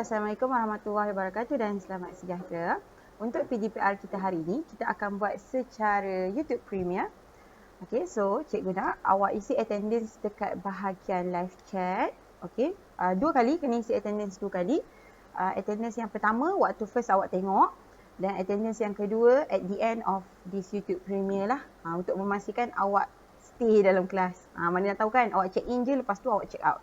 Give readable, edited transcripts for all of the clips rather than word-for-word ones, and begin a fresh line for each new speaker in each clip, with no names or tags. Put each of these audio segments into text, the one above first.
Assalamualaikum warahmatullahi wabarakatuh dan selamat sejahtera. Untuk PDPR kita hari ini, kita akan buat secara YouTube Premiere. Okey, so cikgu nak awak isi attendance dekat bahagian live chat. Okey, 2 kali kena isi attendance 2 kali. Attendance yang pertama waktu first awak tengok dan attendance yang kedua at the end of this YouTube Premiere lah. Untuk memastikan awak stay dalam kelas. Mana nak tahu kan, awak check in je, lepas tu awak check out.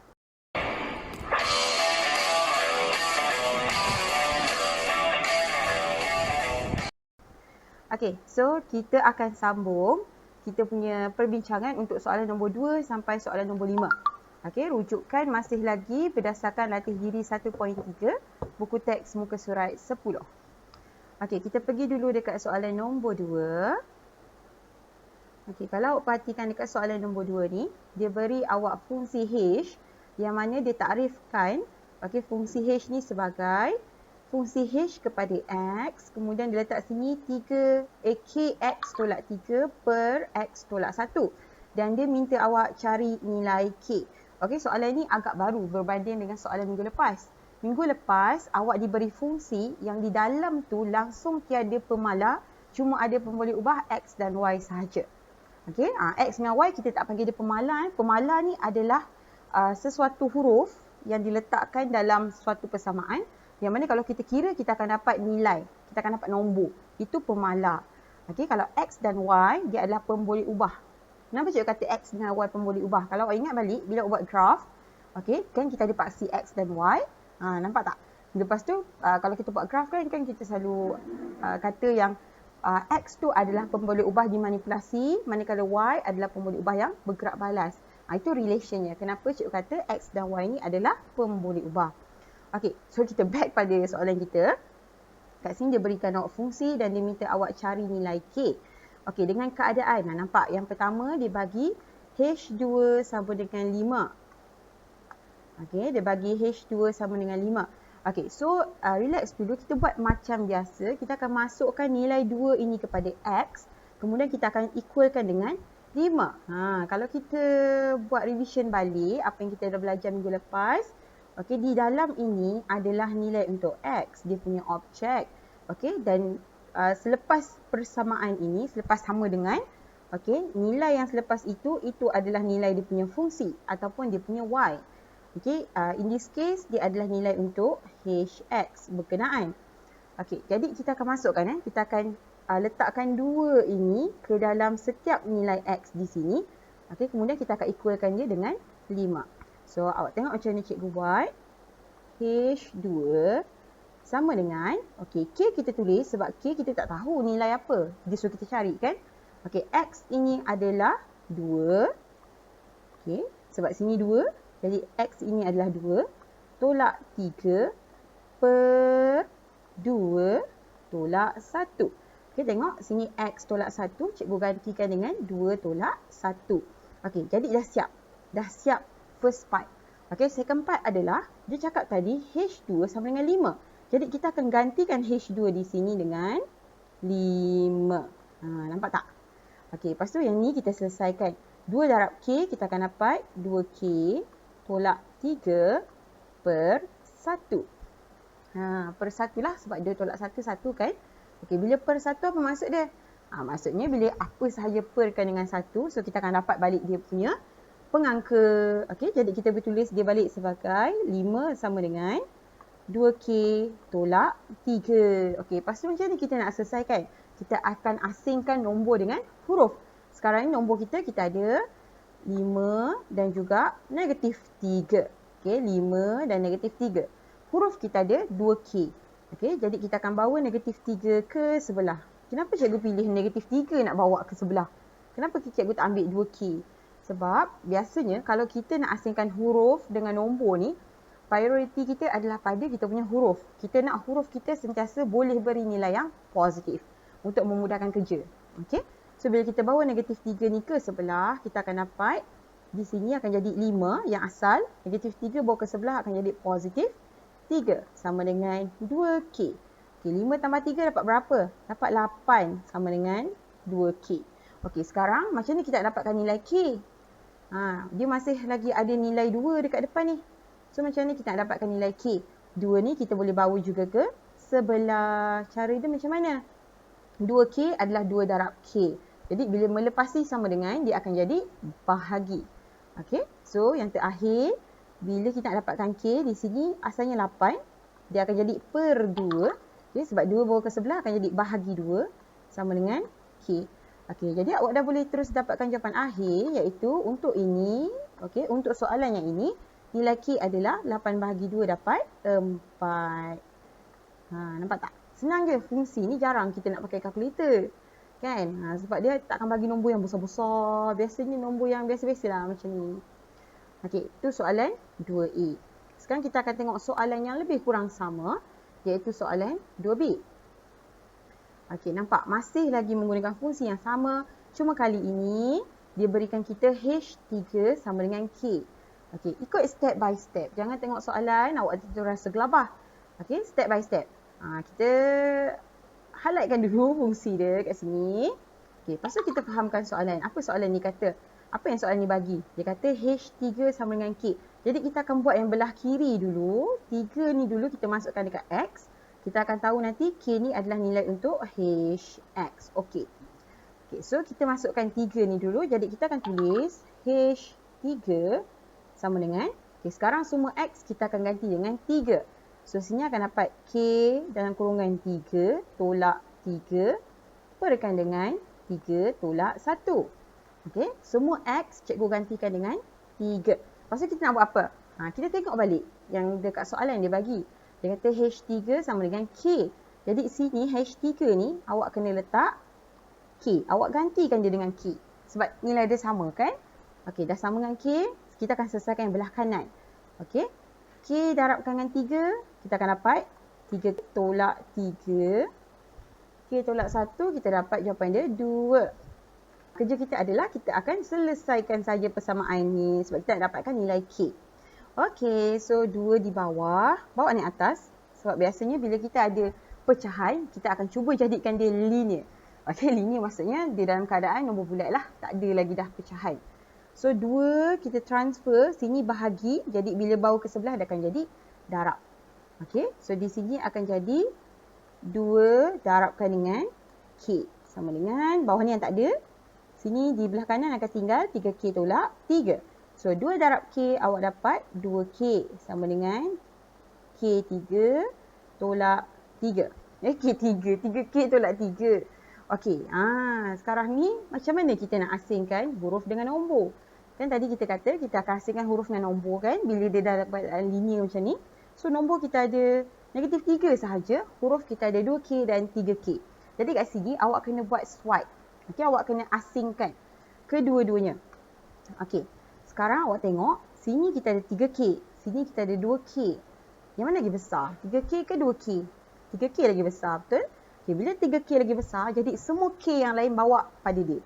Okey, so kita akan sambung kita punya perbincangan untuk soalan nombor 2 sampai soalan nombor 5. Okey, rujukan masih lagi berdasarkan latih diri 1.3, buku teks muka surat 10. Okey, kita pergi dulu dekat soalan nombor 2. Okey, kalau awak perhatikan dekat soalan nombor 2 ni, dia beri awak fungsi H yang mana dia takrifkan fungsi H ni sebagai fungsi H kepada X, kemudian dia letak sini Kx tolak 3 per X tolak 1. Dan dia minta awak cari nilai K. Okey, soalan ni agak baru berbanding dengan soalan minggu lepas. Minggu lepas, awak diberi fungsi yang di dalam tu langsung tiada pemalar, cuma ada pemboleh ubah X dan Y sahaja. Okey, X dengan Y kita tak panggil dia pemalar. Pemalar ni adalah sesuatu huruf yang diletakkan dalam suatu persamaan. Yang mana kalau kita kira, kita akan dapat nilai. Kita akan dapat nombor. Itu pemalar. Okey, kalau X dan Y, dia adalah pemboleh ubah. Kenapa cikgu kata X dengan Y pemboleh ubah? Kalau awak ingat balik, bila awak buat graf, okey, kan kita ada paksi X dan Y. Nampak tak? Lepas tu, kalau kita buat graf kan kita selalu kata yang X tu adalah pemboleh ubah dimanipulasi, manakala Y adalah pemboleh ubah yang bergerak balas. Itu relationnya. Kenapa cikgu kata X dan Y ni adalah pemboleh ubah. Okey, so kita back pada soalan kita. Kat sini dia berikan awak fungsi dan dia minta awak cari nilai K. Okey, dengan keadaan, nampak yang pertama dia bagi H2 sama dengan 5. Okey, dia bagi H2 sama dengan 5. Okey, so relax dulu, kita buat macam biasa. Kita akan masukkan nilai 2 ini kepada X. Kemudian kita akan equalkan dengan 5. Kalau kita buat revision balik, apa yang kita dah belajar minggu lepas, okey, di dalam ini adalah nilai untuk X, dia punya objek. Okey, dan selepas persamaan ini, selepas sama dengan, okey, nilai yang selepas itu adalah nilai dia punya fungsi ataupun dia punya Y. Okey, in this case, dia adalah nilai untuk Hx berkenaan. Okey, jadi kita akan masukkan, kita akan letakkan 2 ini ke dalam setiap nilai X di sini. Okey, kemudian kita akan equalkan dia dengan 5. So, awak tengok macam ni cikgu buat. H2 sama dengan, okey, K kita tulis sebab K kita tak tahu nilai apa. Dia suruh kita cari kan. Okey, X ini adalah 2. Okey, sebab sini 2. Jadi, X ini adalah 2. Tolak 3 per 2 tolak 1. Okey, tengok sini X tolak 1. Cikgu gantikan dengan 2 tolak 1. Okey, jadi dah siap. Dah siap first part. Okey, second part adalah dia cakap tadi H2 sama dengan 5. Jadi kita akan gantikan H2 di sini dengan 5. Nampak tak? Okey, lepas tu yang ni kita selesaikan. 2 darab K kita akan dapat 2K tolak 3 per 1. Per 1 lah sebab 2 tolak 1, 1 kan? Okey, bila per 1 apa maksud dia? Maksudnya bila apa sahaja perkan dengan 1, so kita akan dapat balik dia punya pengangka. Okey, jadi kita bertulis dia balik sebagai 5 sama dengan 2K tolak 3. Okey, lepas tu macam ni kita nak selesaikan. Kita akan asingkan nombor dengan huruf. Sekarang ni nombor kita ada 5 dan juga negatif 3. Okey, 5 dan negatif 3. Huruf kita ada 2K. Okey, jadi kita akan bawa negatif 3 ke sebelah. Kenapa cikgu pilih negatif 3 nak bawa ke sebelah? Kenapa cikgu tak ambil 2K? Sebab biasanya kalau kita nak asingkan huruf dengan nombor ni, prioriti kita adalah pada kita punya huruf. Kita nak huruf kita sentiasa boleh beri nilai yang positif untuk memudahkan kerja. Okey? So bila kita bawa negatif 3 ni ke sebelah, kita akan dapat di sini akan jadi 5 yang asal. Negatif 3 bawa ke sebelah akan jadi positif 3 sama dengan 2K. Okey, 5 tambah 3 dapat berapa? Dapat 8 sama dengan 2K. Okey, sekarang macam ni kita nak dapatkan nilai K. Dia masih lagi ada nilai 2 dekat depan ni. So macam ni kita nak dapatkan nilai K. 2 ni kita boleh bawa juga ke sebelah. Cara dia macam mana? 2K adalah 2 darab K. Jadi bila melepasi sama dengan, dia akan jadi bahagi. Okey, so yang terakhir, bila kita nak dapatkan K, di sini asalnya 8. Dia akan jadi per 2. Okay, sebab 2 bawa ke sebelah akan jadi bahagi 2 sama dengan K. Okey, jadi awak dah boleh terus dapatkan jawapan akhir, iaitu untuk ini, okey, untuk soalan yang ini, nilai K adalah 8 bahagi 2 dapat 4. Nampak tak? Senang je. Fungsi ni jarang kita nak pakai kalkulator. Kan? Sebab dia tak akan bagi nombor yang besar-besar. Biasanya nombor yang biasa-biasa lah macam ni. Okey, itu soalan 2A. Sekarang kita akan tengok soalan yang lebih kurang sama, iaitu soalan 2B. Okey, nampak? Masih lagi menggunakan fungsi yang sama. Cuma kali ini, dia berikan kita H3 sama dengan K. Okey, ikut step by step. Jangan tengok soalan, awak terasa gelabah. Okey, step by step. Kita highlightkan dulu fungsi dia kat sini. Okey, lepas tu kita fahamkan soalan. Apa soalan ni kata? Apa yang soalan ni bagi? Dia kata H3 sama dengan K. Jadi kita akan buat yang belah kiri dulu. 3 ni dulu kita masukkan dekat X. Kita akan tahu nanti K ni adalah nilai untuk HX. Okey. Okey, so kita masukkan 3 ni dulu. Jadi kita akan tulis H3 sama dengan, okey, sekarang semua X kita akan ganti dengan 3. So sini akan dapat K dalam kurungan 3 tolak 3 perkan dengan 3 tolak 1. Okey, semua X cikgu gantikan dengan 3. Lepas tu kita nak buat apa? Kita tengok balik yang dekat soalan dia bagi. Dia kata H3 sama dengan K. Jadi sini H3 ni awak kena letak K. Awak gantikan dia dengan K. Sebab nilai dia sama kan? Okey, dah sama dengan K. Kita akan selesaikan yang belah kanan. Okey. K darabkan dengan 3. Kita akan dapat 3 tolak 3. K tolak 1. Kita dapat jawapan dia 2. Kerja kita adalah kita akan selesaikan saja persamaan ni. Sebab kita nak dapatkan nilai K. Okey, so 2 di bawah. Bawa ni atas. Sebab biasanya bila kita ada pecahan, kita akan cuba jadikan dia linear. Okey, linear maksudnya dia dalam keadaan nombor bulat lah. Tak ada lagi dah pecahan. So 2 kita transfer. Sini bahagi. Jadi bila bawa ke sebelah dia akan jadi darab. Okey, so di sini akan jadi 2 darabkan dengan K. Sama dengan bawah ni yang tak ada. Sini di belah kanan akan tinggal 3K tolak 3. So 2 darab K awak dapat 2K sama dengan K3 tolak 3. K3. 3K tolak 3. Okey, sekarang ni macam mana kita nak asingkan huruf dengan nombor? Kan tadi kita kata kita akan asingkan huruf dengan nombor kan bila dia dah dapat linear macam ni. So nombor kita ada negatif 3 sahaja, huruf kita ada 2K dan 3K. Jadi kat sini awak kena buat swipe. Okey, awak kena asingkan kedua-duanya. Okey. Sekarang awak tengok, sini kita ada 3K, sini kita ada 2K. Yang mana lagi besar? 3K ke 2K? 3K lagi besar, betul? Okay, bila 3K lagi besar, jadi semua K yang lain bawa pada dia.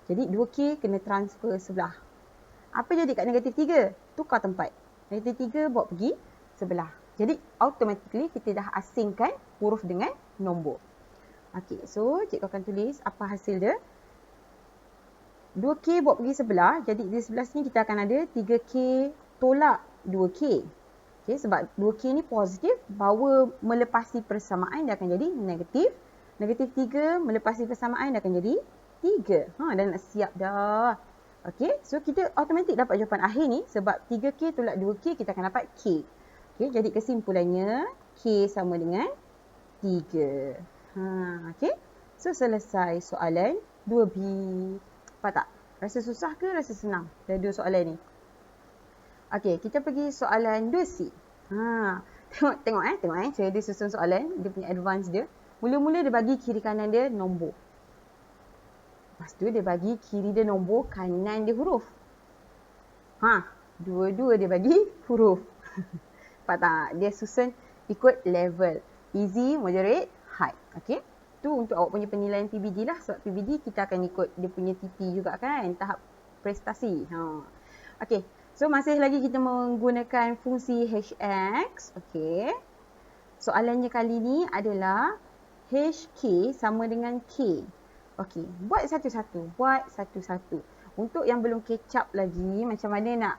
Jadi 2K kena transfer sebelah. Apa jadi kat negatif 3? Tukar tempat. Negatif 3 bawa pergi sebelah. Jadi automatically kita dah asingkan huruf dengan nombor. Okey, so cikgu akan tulis apa hasil dia. 2K bawa pergi sebelah. Jadi di sebelah sini kita akan ada 3K tolak 2K. Okay, sebab 2K ni positif. Bawa melepasi persamaan dia akan jadi negatif. Negatif 3 melepasi persamaan dia akan jadi 3. Dah nak siap dah. Okay, so kita automatik dapat jawapan akhir ni. Sebab 3K tolak 2K kita akan dapat K. Okay, jadi kesimpulannya K sama dengan 3. Okay, so selesai soalan 2B. Nampak tak? Rasa susah ke rasa senang? Dah dua soalan ni. Okey, kita pergi soalan 2C. Tengok cara dia susun soalan, dia punya advance dia. Mula-mula dia bagi kiri kanan dia nombor. Lepas tu dia bagi kiri dia nombor, kanan dia huruf. Dua-dua dia bagi huruf. Nampak tak? Dia susun ikut level. Easy, moderate, high. Okey. Tu untuk awak punya penilaian PBD lah. Sebab PBD kita akan ikut dia punya TP juga kan. Tahap prestasi. Okey. So masih lagi kita menggunakan fungsi HX. Okey. Soalannya kali ni adalah HK sama dengan K. Okey. Buat satu-satu. Untuk yang belum catch up lagi macam mana nak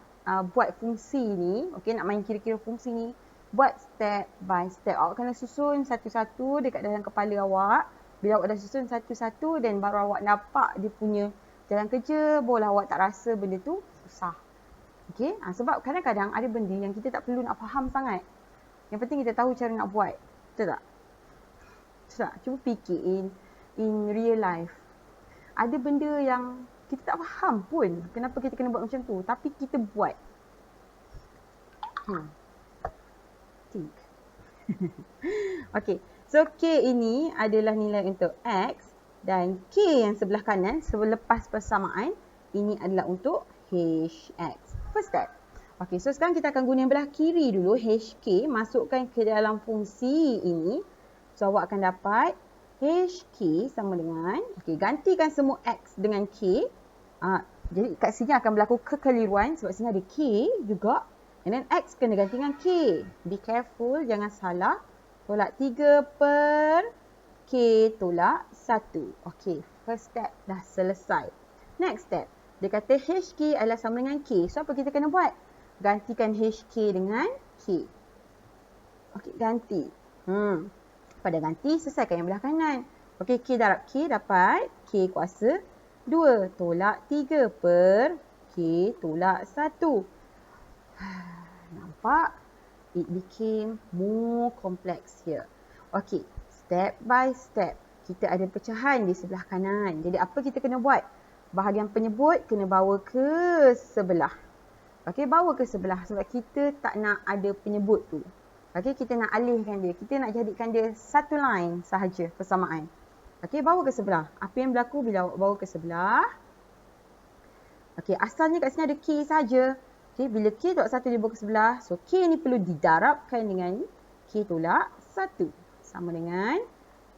buat fungsi ni. Okey. Nak main kira-kira fungsi ni. Buat step by step. Awak kena susun satu-satu dekat dalam kepala awak. Bila awak dah susun satu-satu, dan baru awak nampak dia punya jalan kerja, barulah awak tak rasa benda tu susah. Okay? Sebab kadang-kadang ada benda yang kita tak perlu nak faham sangat. Yang penting kita tahu cara nak buat. Betul tak? Betul tak? Cuba fikir in real life. Ada benda yang kita tak faham pun kenapa kita kena buat macam tu. Tapi kita buat. Think. Okay. So, K ini adalah nilai untuk X. Dan K yang sebelah kanan, selepas persamaan, ini adalah untuk HX. First step. Okay, so sekarang kita akan guna yang belah kiri dulu. HK, masukkan ke dalam fungsi ini. So, awak akan dapat HK sama dengan, okay, gantikan semua X dengan K. Jadi, kat sini akan berlaku kekeliruan sebab sini ada K juga. And then X kena ganti dengan K. Be careful, jangan salah. Tolak 3 per K tolak 1. Okay, first step dah selesai. Next step. Dia kata HK adalah sama dengan K. So, apa kita kena buat? Gantikan HK dengan K. Okay, ganti. Pada ganti, selesaikan yang belah kanan. Okay, K darab K dapat K kuasa 2 tolak 3 per K tolak 1. Nampak? It became more complex here. Okay, step by step. Kita ada pecahan di sebelah kanan. Jadi, apa kita kena buat? Bahagian penyebut kena bawa ke sebelah. Okay, bawa ke sebelah sebab kita tak nak ada penyebut tu. Okay, kita nak alihkan dia. Kita nak jadikan dia satu line sahaja persamaan. Okay, bawa ke sebelah. Apa yang berlaku bila awak bawa ke sebelah? Okay, asalnya kat sini ada K sahaja. Okay, bila K tolak 1 dibawa ke sebelah, so K ni perlu didarabkan dengan K tolak 1. Sama dengan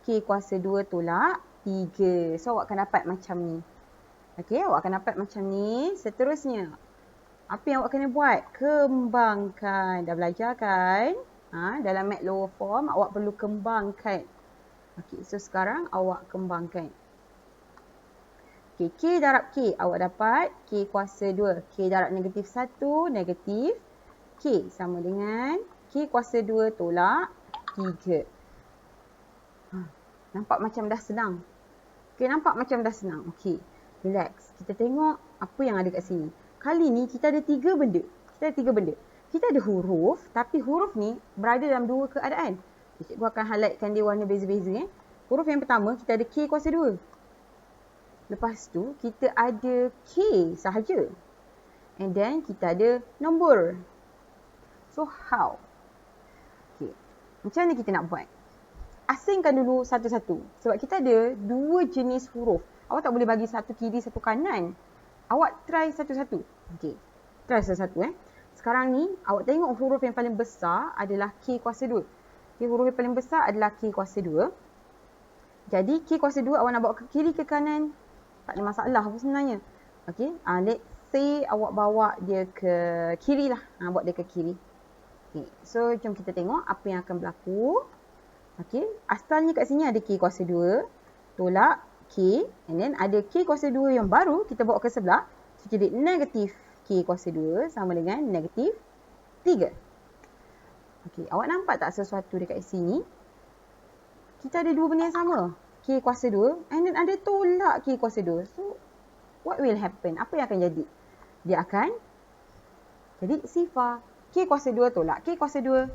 K kuasa 2 tolak 3. So, awak akan dapat macam ni. Okay, awak akan dapat macam ni. Seterusnya, apa yang awak kena buat? Kembangkan. Dah belajar kan? Dalam mat lower form, awak perlu kembangkan. Okay, so sekarang awak kembangkan. Okay, K darab K, awak dapat K kuasa 2. K darab negatif 1, negatif K. Sama dengan K kuasa 2 tolak 3. Nampak macam dah senang? Okay, nampak macam dah senang? Okay, relax. Kita tengok apa yang ada kat sini. Kali ni kita ada 3 benda. Kita ada huruf, tapi huruf ni berada dalam 2 keadaan. Cikgu akan highlightkan dia warna beza-beza. Huruf yang pertama, kita ada K kuasa 2. Lepas tu, kita ada K sahaja. And then, kita ada nombor. So, how? Okay. Macam mana kita nak buat? Asingkan dulu satu-satu. Sebab kita ada 2 jenis huruf. Awak tak boleh bagi satu kiri, satu kanan. Awak try satu-satu. Okay. Try satu-satu. Sekarang ni, awak tengok huruf yang paling besar adalah K kuasa 2. Okay, huruf yang paling besar adalah K kuasa 2. Jadi, K kuasa 2 awak nak bawa ke kiri ke kanan? Tak ada masalah pun sebenarnya. Okay. Let's say awak bawa dia ke kiri lah. Bawa dia ke kiri. Okay. So, jom kita tengok apa yang akan berlaku. Okay. Asalnya kat sini ada K kuasa 2. Tolak K. And then ada K kuasa 2 yang baru kita bawa ke sebelah. So, jadi negatif K kuasa 2 sama dengan negatif 3. Okay. Awak nampak tak sesuatu dekat sini? Kita ada 2 benda yang sama. K kuasa 2 and then ada tolak K kuasa 2. So, what will happen? Apa yang akan jadi? Dia akan jadi sifar. K kuasa 2 tolak K kuasa 2.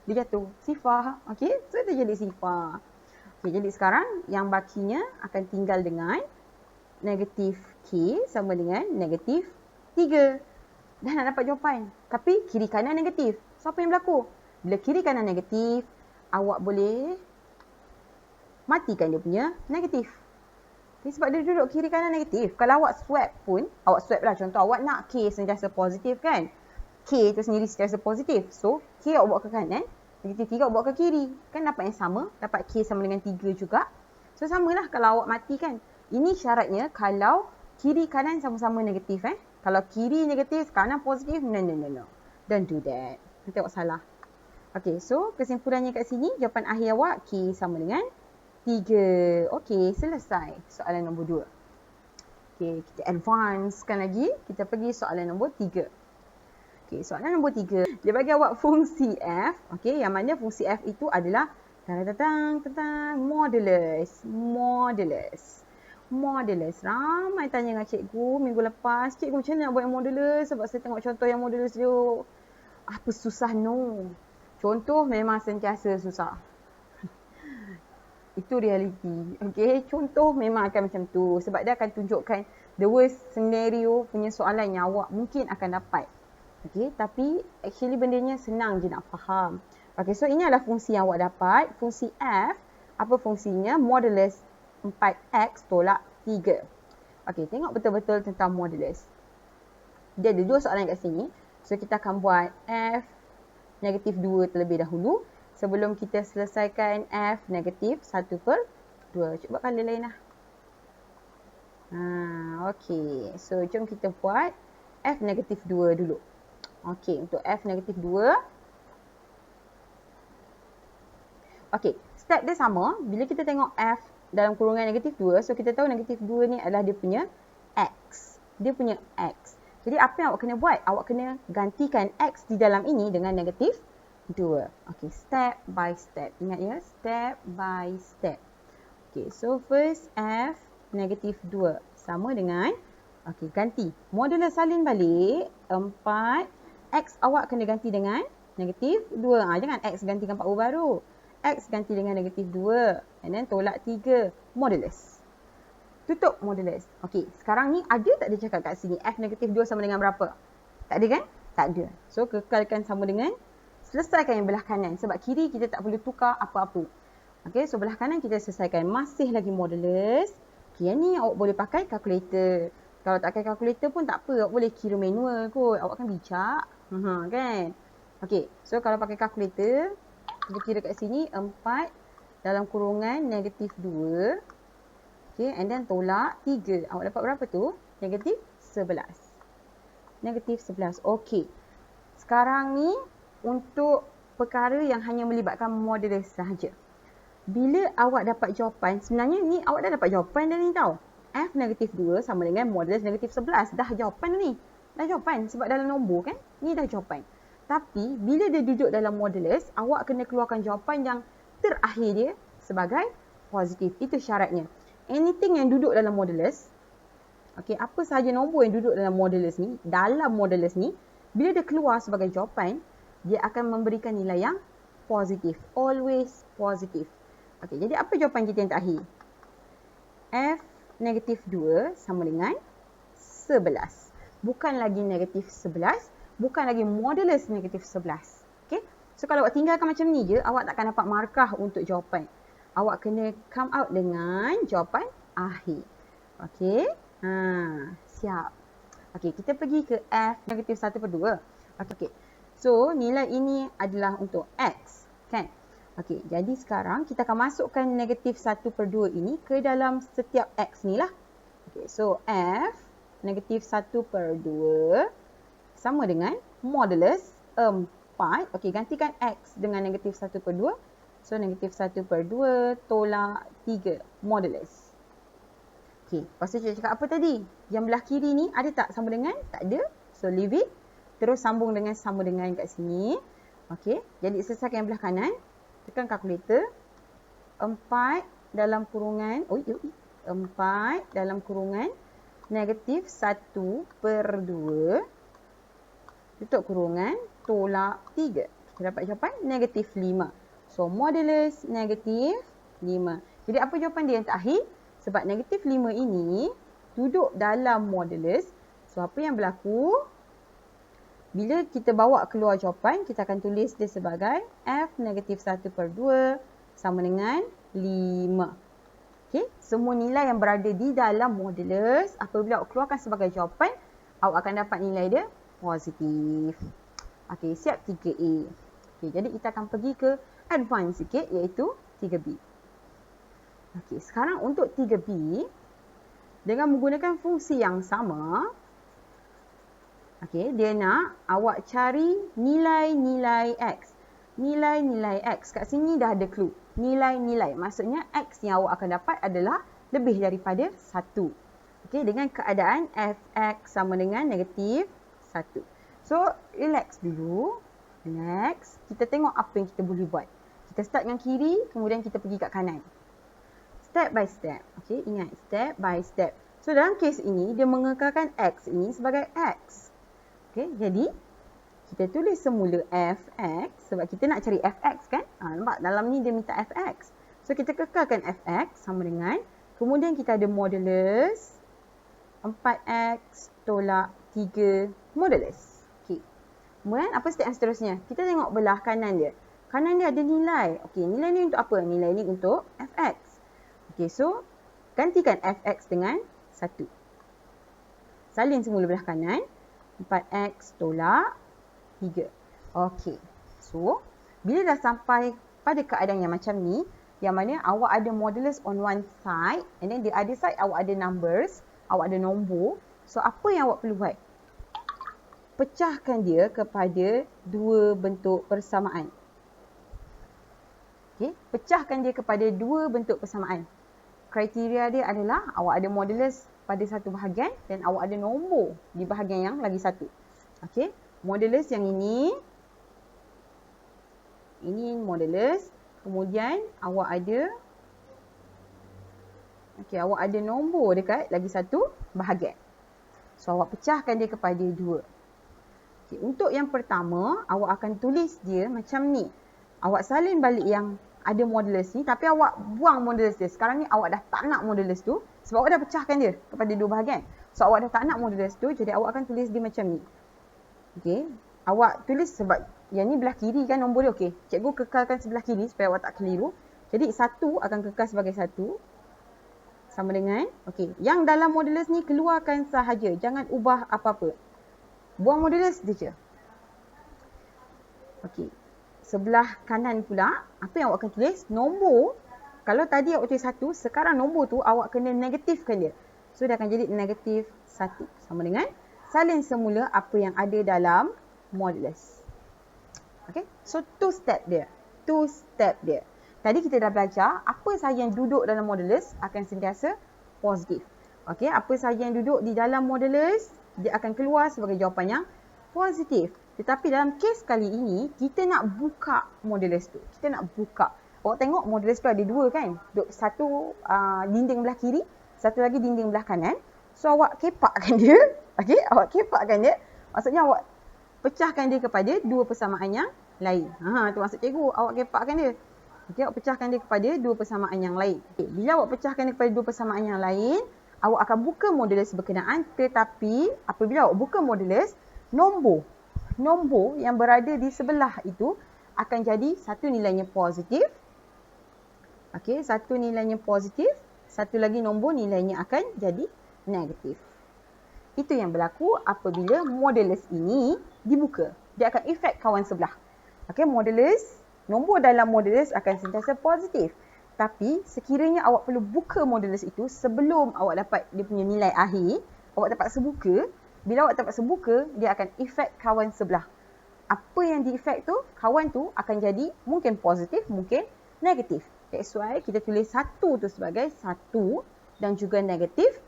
Dia jatuh. Sifar. Okay. So, dia jadi sifar. Okay. Jadi sekarang yang bakinya akan tinggal dengan negatif K sama dengan negatif 3. Dah nak dapat jawapan. Tapi kiri kanan negatif. So, apa yang berlaku? Bila kiri kanan negatif, awak boleh matikan dia punya negatif. Okay, sebab dia duduk kiri kanan negatif. Kalau awak swap pun, awak swap lah. Contoh awak nak K sentiasa positif kan. K tu sendiri sentiasa positif. So, K awak bawa ke kanan, negatif 3 awak bawa ke kiri. Kan dapat yang sama. Dapat K sama dengan 3 juga. So, samalah kalau awak matikan. Ini syaratnya kalau kiri kanan sama-sama negatif. Kalau kiri negatif, kanan positif, no. Don't do that. Nanti awak salah. Okay, so kesimpulannya kat sini, jawapan akhir awak K sama dengan 3. Okey, selesai soalan nombor 2. Okey, kita advancekan lagi. Kita pergi soalan nombor 3. Okey, soalan nombor 3. Dia bagi awak fungsi f, okey, yang mana fungsi f itu adalah modulus. Modulus. Ramai tanya dengan cikgu minggu lepas, cikgu macam mana nak buat modulus sebab saya tengok contoh yang modulus dia. Apa susah? No. Contoh memang sentiasa susah. Itu realiti. Okey, contoh memang akan macam tu sebab dia akan tunjukkan the worst scenario punya soalan yang awak mungkin akan dapat. Okey, tapi actually bendanya senang je nak faham. Okey, so ini adalah fungsi yang awak dapat. Fungsi f, apa fungsinya? Modulus 4x tolak 3. Okey, tengok betul-betul tentang modulus. Dia ada dua soalan kat sini. So, kita akan buat f negatif 2 terlebih dahulu. Sebelum kita selesaikan f negatif 1/2. Cuba kali lain lah. Okey, so jom kita buat f negatif 2 dulu. Okey, untuk f negatif 2. Okey, step dia sama. Bila kita tengok f dalam kurungan negatif 2, so kita tahu negatif 2 ni adalah dia punya x. Dia punya x. Jadi apa yang awak kena buat? Awak kena gantikan x di dalam ini dengan negatif 2. Okey, step by step. Ingat ya, step by step. Okey, so first f negatif 2 sama dengan, okey, ganti. Modulus salin balik, 4. X awak kena ganti dengan negatif 2. Jangan x gantikan 4 baru. X ganti dengan negatif 2. And then tolak 3. Modulus. Tutup modulus. Okey, sekarang ni ada tak dia cakap kat sini f negatif 2 sama dengan berapa? Tak ada kan? Tak ada. So, kekalkan sama dengan, selesaikan yang belah kanan. Sebab kiri kita tak perlu tukar apa-apa. Okey, so belah kanan kita selesaikan. Masih lagi modulus. Okey, yang ni awak boleh pakai kalkulator. Kalau tak pakai kalkulator pun tak apa. Awak boleh kira manual kot. Awak kan bijak. Kan? Okey, so kalau pakai kalkulator, kita kira kat sini 4 dalam kurungan negatif 2. Okey, and then tolak 3. Awak dapat berapa tu? Negatif 11. Negatif 11. Okey. Sekarang ni untuk perkara yang hanya melibatkan modulus sahaja. Bila awak dapat jawapan, sebenarnya ni awak dah dapat jawapan dah ni tau. F negatif 2 sama dengan modulus negatif 11. Dah jawapan ni. Dah jawapan sebab dalam nombor kan. Ni dah jawapan. Tapi bila dia duduk dalam modulus, awak kena keluarkan jawapan yang terakhir dia sebagai positif. Itu syaratnya. Anything yang duduk dalam modulus, okey, apa sahaja nombor yang duduk dalam modulus ni, bila dia keluar sebagai jawapan, dia akan memberikan nilai yang positif. Always positif. Okey, jadi apa jawapan kita yang terakhir? F negatif 2 sama dengan 11. Bukan lagi negatif 11. Bukan lagi modulus negatif 11. Okey, so kalau awak tinggalkan macam ni je, awak takkan dapat markah untuk jawapan. Awak kena come out dengan jawapan akhir. Okey, siap. Okey, kita pergi ke F negatif 1/2. Okey, so nilai ini adalah untuk X. Kan? Okey, jadi sekarang kita akan masukkan negatif 1/2 ini ke dalam setiap X ni lah. Okey, so F negatif 1/2 sama dengan modulus 4. Okey, gantikan X dengan negatif 1/2. So, negatif 1/2 tolak 3 modulus. Okey, lepas tu cikgu cakap apa tadi? Yang belah kiri ni ada tak sama dengan? Tak ada. So, leave it. Terus sambung dengan sama dengan kat sini. Okey, jadi selesaikan yang belah kanan. Tekan kalkulator. 4 dalam kurungan. 4 dalam kurungan negatif 1/2. Tutup kurungan. Tolak 3. Kita dapat jawapan negatif 5. So, modulus negatif 5. Jadi, apa jawapan dia yang terakhir? Sebab negatif 5 ini duduk dalam modulus. So, apa yang berlaku? Bila kita bawa keluar jawapan, kita akan tulis dia sebagai F negatif 1/2 sama dengan 5. Okay? Semua nilai yang berada di dalam modulus, apabila awak keluarkan sebagai jawapan, awak akan dapat nilai dia positif. Okay, siap 3A. Okay, jadi kita akan pergi ke advance sikit, iaitu 3B. Okey, sekarang untuk 3B, dengan menggunakan fungsi yang sama, okey, dia nak awak cari nilai-nilai X. Nilai-nilai X. Kat sini dah ada clue. Nilai-nilai. Maksudnya X yang awak akan dapat adalah lebih daripada 1. Okey, dengan keadaan Fx sama dengan negatif 1. So, relax dulu. Relax. Kita tengok apa yang kita boleh buat. Kita start dengan kiri, kemudian kita pergi kat kanan. Step by step. Okay, ingat. Step by step. So, dalam kes ini, dia mengekalkan X ini sebagai X. Okay, jadi kita tulis semula fx sebab kita nak cari fx kan. Nampak dalam ni dia minta fx. So kita kekalkan fx sama dengan, kemudian kita ada modulus 4x tolak 3 modulus. Okay. Kemudian apa step yang seterusnya? Kita tengok belah kanan dia. Kanan dia ada nilai. Okay, nilai ni untuk apa? Nilai ni untuk fx. Okay, so gantikan fx dengan 1. Salin semula belah kanan. 4x tolak 3. Okey. So, bila dah sampai pada keadaan yang macam ni, yang mana awak ada modulus on one side, and then the other side awak ada numbers, awak ada nombor. So, apa yang awak perlu buat? Pecahkan dia kepada dua bentuk persamaan. Okey, pecahkan dia kepada dua bentuk persamaan. Kriteria dia adalah awak ada modulus pada satu bahagian dan awak ada nombor di bahagian yang lagi satu. Okey, modulus yang ini modulus, kemudian awak ada awak ada nombor dekat lagi satu bahagian. So awak pecahkan dia kepada dua. Okey, untuk yang pertama awak akan tulis dia macam ni. Awak salin balik yang ada modulus ni, tapi awak buang modulus dia. Sekarang ni awak dah tak nak modulus tu sebab awak dah pecahkan dia kepada dua bahagian. So awak dah tak nak modulus tu, jadi awak akan tulis dia macam ni. Okey, awak tulis sebab yang ni belah kiri kan nombor dia. Okey, cikgu kekalkan sebelah kiri supaya awak tak keliru. Jadi 1 akan kekal sebagai 1 sama dengan, okey, yang dalam modulus ni keluarkan sahaja, jangan ubah apa-apa. Buang modulus dia je. Okey. Sebelah kanan pula, apa yang awak akan tulis? Nombor. Kalau tadi awak tulis 1, sekarang nombor tu awak kena negatifkan dia. So, dia akan jadi negatif 1. Sama dengan salin semula apa yang ada dalam modulus. Okay, so 2 step dia. Tadi kita dah belajar apa sahaja yang duduk dalam modulus akan sentiasa positif. Okay, apa sahaja yang duduk di dalam modulus, dia akan keluar sebagai jawapan yang positif. Tetapi dalam kes kali ini, kita nak buka modulus tu. Kita nak buka. Awak tengok modulus tu ada dua kan? Satu dinding belah kiri, satu lagi dinding belah kanan. So awak kepakkan dia. Okey, awak kepakkan dia. Maksudnya awak pecahkan dia kepada dua persamaan yang lain. Tu maksud cikgu, awak kepakkan dia. Okey, awak pecahkan dia kepada dua persamaan yang lain. Okay, bila awak pecahkan dia kepada dua persamaan yang lain, awak akan buka modulus berkenaan, tetapi apabila awak buka modulus, nombor yang berada di sebelah itu akan jadi satu nilainya positif. Okey, satu nilainya positif, satu lagi nombor nilainya akan jadi negatif. Itu yang berlaku apabila modulus ini dibuka. Dia akan efek kawan sebelah. Okey, nombor dalam modulus akan sentiasa positif. Tapi sekiranya awak perlu buka modulus itu sebelum awak dapat dia punya nilai akhir, awak terpaksa buka. Bila awak terpaksa buka, dia akan efek kawan sebelah. Apa yang diefek tu, kawan tu akan jadi mungkin positif, mungkin negatif. That's why kita tulis 1 tu sebagai 1 dan juga negatif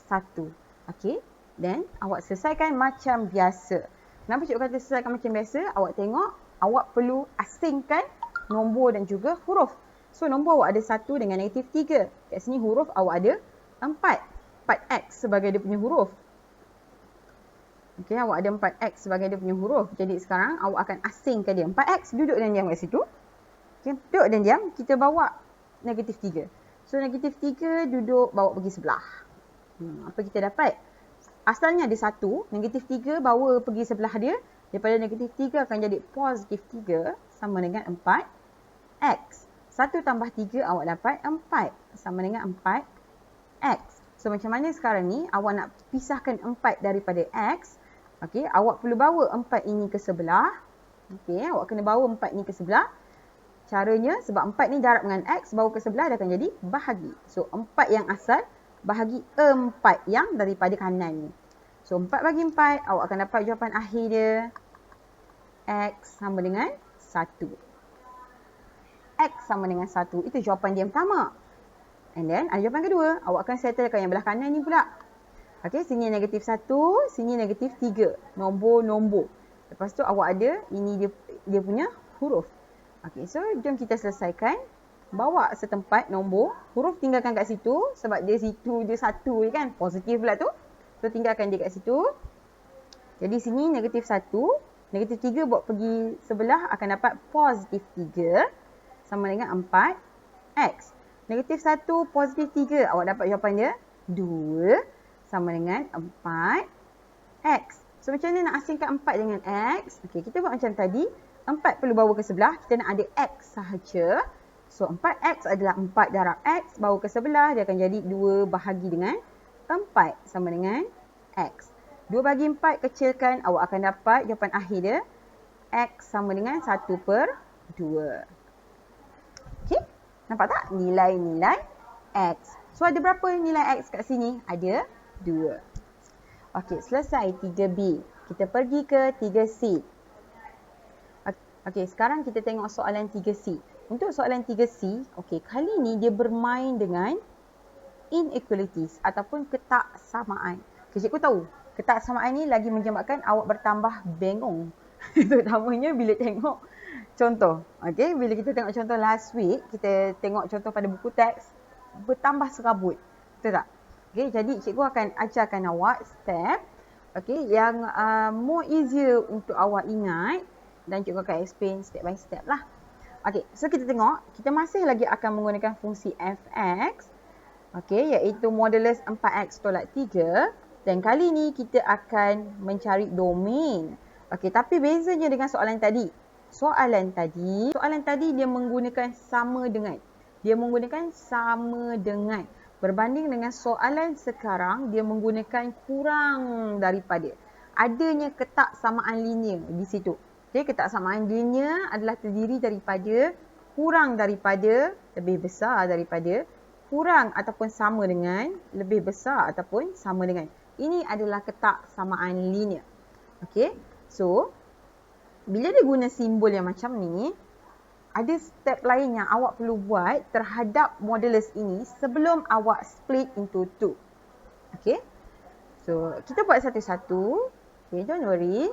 1. Okey, then awak selesaikan macam biasa. Kenapa cikgu kata selesaikan macam biasa? Awak tengok, awak perlu asingkan nombor dan juga huruf. So, nombor awak ada 1 dengan negatif 3. Kat sini huruf awak ada 4. 4x sebagai dia punya huruf. Okey, awak ada 4x sebagai dia punya huruf. Jadi sekarang awak akan asingkan dia. 4x duduk dan diam kat situ. Okey, duduk dan diam. Kita bawa negatif 3. So, negatif 3 duduk bawa pergi sebelah. Apa kita dapat? Asalnya ada 1. Negatif 3 bawa pergi sebelah dia. Daripada negatif 3 akan jadi positif 3 sama dengan 4x. 1 tambah 3 awak dapat 4 sama dengan 4x. So, macam mana sekarang ni awak nak pisahkan 4 daripada x? Okey, awak perlu bawa 4 ini ke sebelah. Okey, awak kena bawa 4 ini ke sebelah. Caranya, sebab 4 ni darab dengan x, bawa ke sebelah dia akan jadi bahagi. So, 4 yang asal bahagi 4 yang daripada kanan ni. So, 4 bagi 4, awak akan dapat jawapan akhir dia. X sama dengan 1. X sama dengan 1. Itu jawapan dia yang pertama. And then, ada jawapan kedua. Awak akan settlekan yang belah kanan ni pula. Okey, sini negatif 1, sini negatif 3. Nombor-nombor. Lepas tu awak ada, ini dia punya huruf. Okey, so jom kita selesaikan. Bawa setempat nombor, huruf tinggalkan kat situ sebab dia situ je satu je kan. Positif pula tu. So tinggalkan dia kat situ. Jadi sini negatif 1. Negatif 3 buat pergi sebelah akan dapat positif 3 sama dengan 4x. Negatif 1 positif 3 awak dapat jawapan dia 2 sama dengan 4x. So macam mana nak asingkan 4 dengan x? Okey, kita buat macam tadi. 4 perlu bawa ke sebelah. Kita nak ada x sahaja. So 4x adalah 4 darab x. Bawa ke sebelah dia akan jadi 2 bahagi dengan 4 sama dengan x. 2 bahagi 4 kecilkan, awak akan dapat jawapan akhir dia x sama dengan 1/2. Okey, nampak tak nilai-nilai x? So ada berapa nilai x kat sini? Ada 2. Okey, selesai 3B. Kita pergi ke 3C. Okey, sekarang kita tengok soalan 3C. Untuk soalan 3C, okey, kali ni dia bermain dengan inequalities ataupun ketaksamaan. Okay, cikgu tahu ketaksamaan ni lagi menyebabkan awak bertambah bengong. Terutamanya bila tengok contoh. Okay, bila kita tengok contoh last week, kita tengok contoh pada buku teks, bertambah serabut. Betul tak? Okay, jadi cikgu akan ajarkan awak step yang more easier untuk awak ingat dan cikgu akan explain step by step lah. Okay, so kita tengok, kita masih lagi akan menggunakan fungsi fx, iaitu modulus 4x tolak 3. Dan kali ni kita akan mencari domain. Okey, tapi bezanya dengan soalan tadi. Soalan tadi dia menggunakan sama dengan. Berbanding dengan soalan sekarang, dia menggunakan kurang daripada. Adanya ketaksamaan linear di situ. Okey, ketaksamaan linear adalah terdiri daripada kurang daripada, lebih besar daripada, kurang ataupun sama dengan, lebih besar ataupun sama dengan. Ini adalah ketaksamaan linear. Okey. So, bila dia guna simbol yang macam ni, ada step lain yang awak perlu buat terhadap modulus ini sebelum awak split into 2. Okey. So, kita buat satu-satu. Okay, don't worry.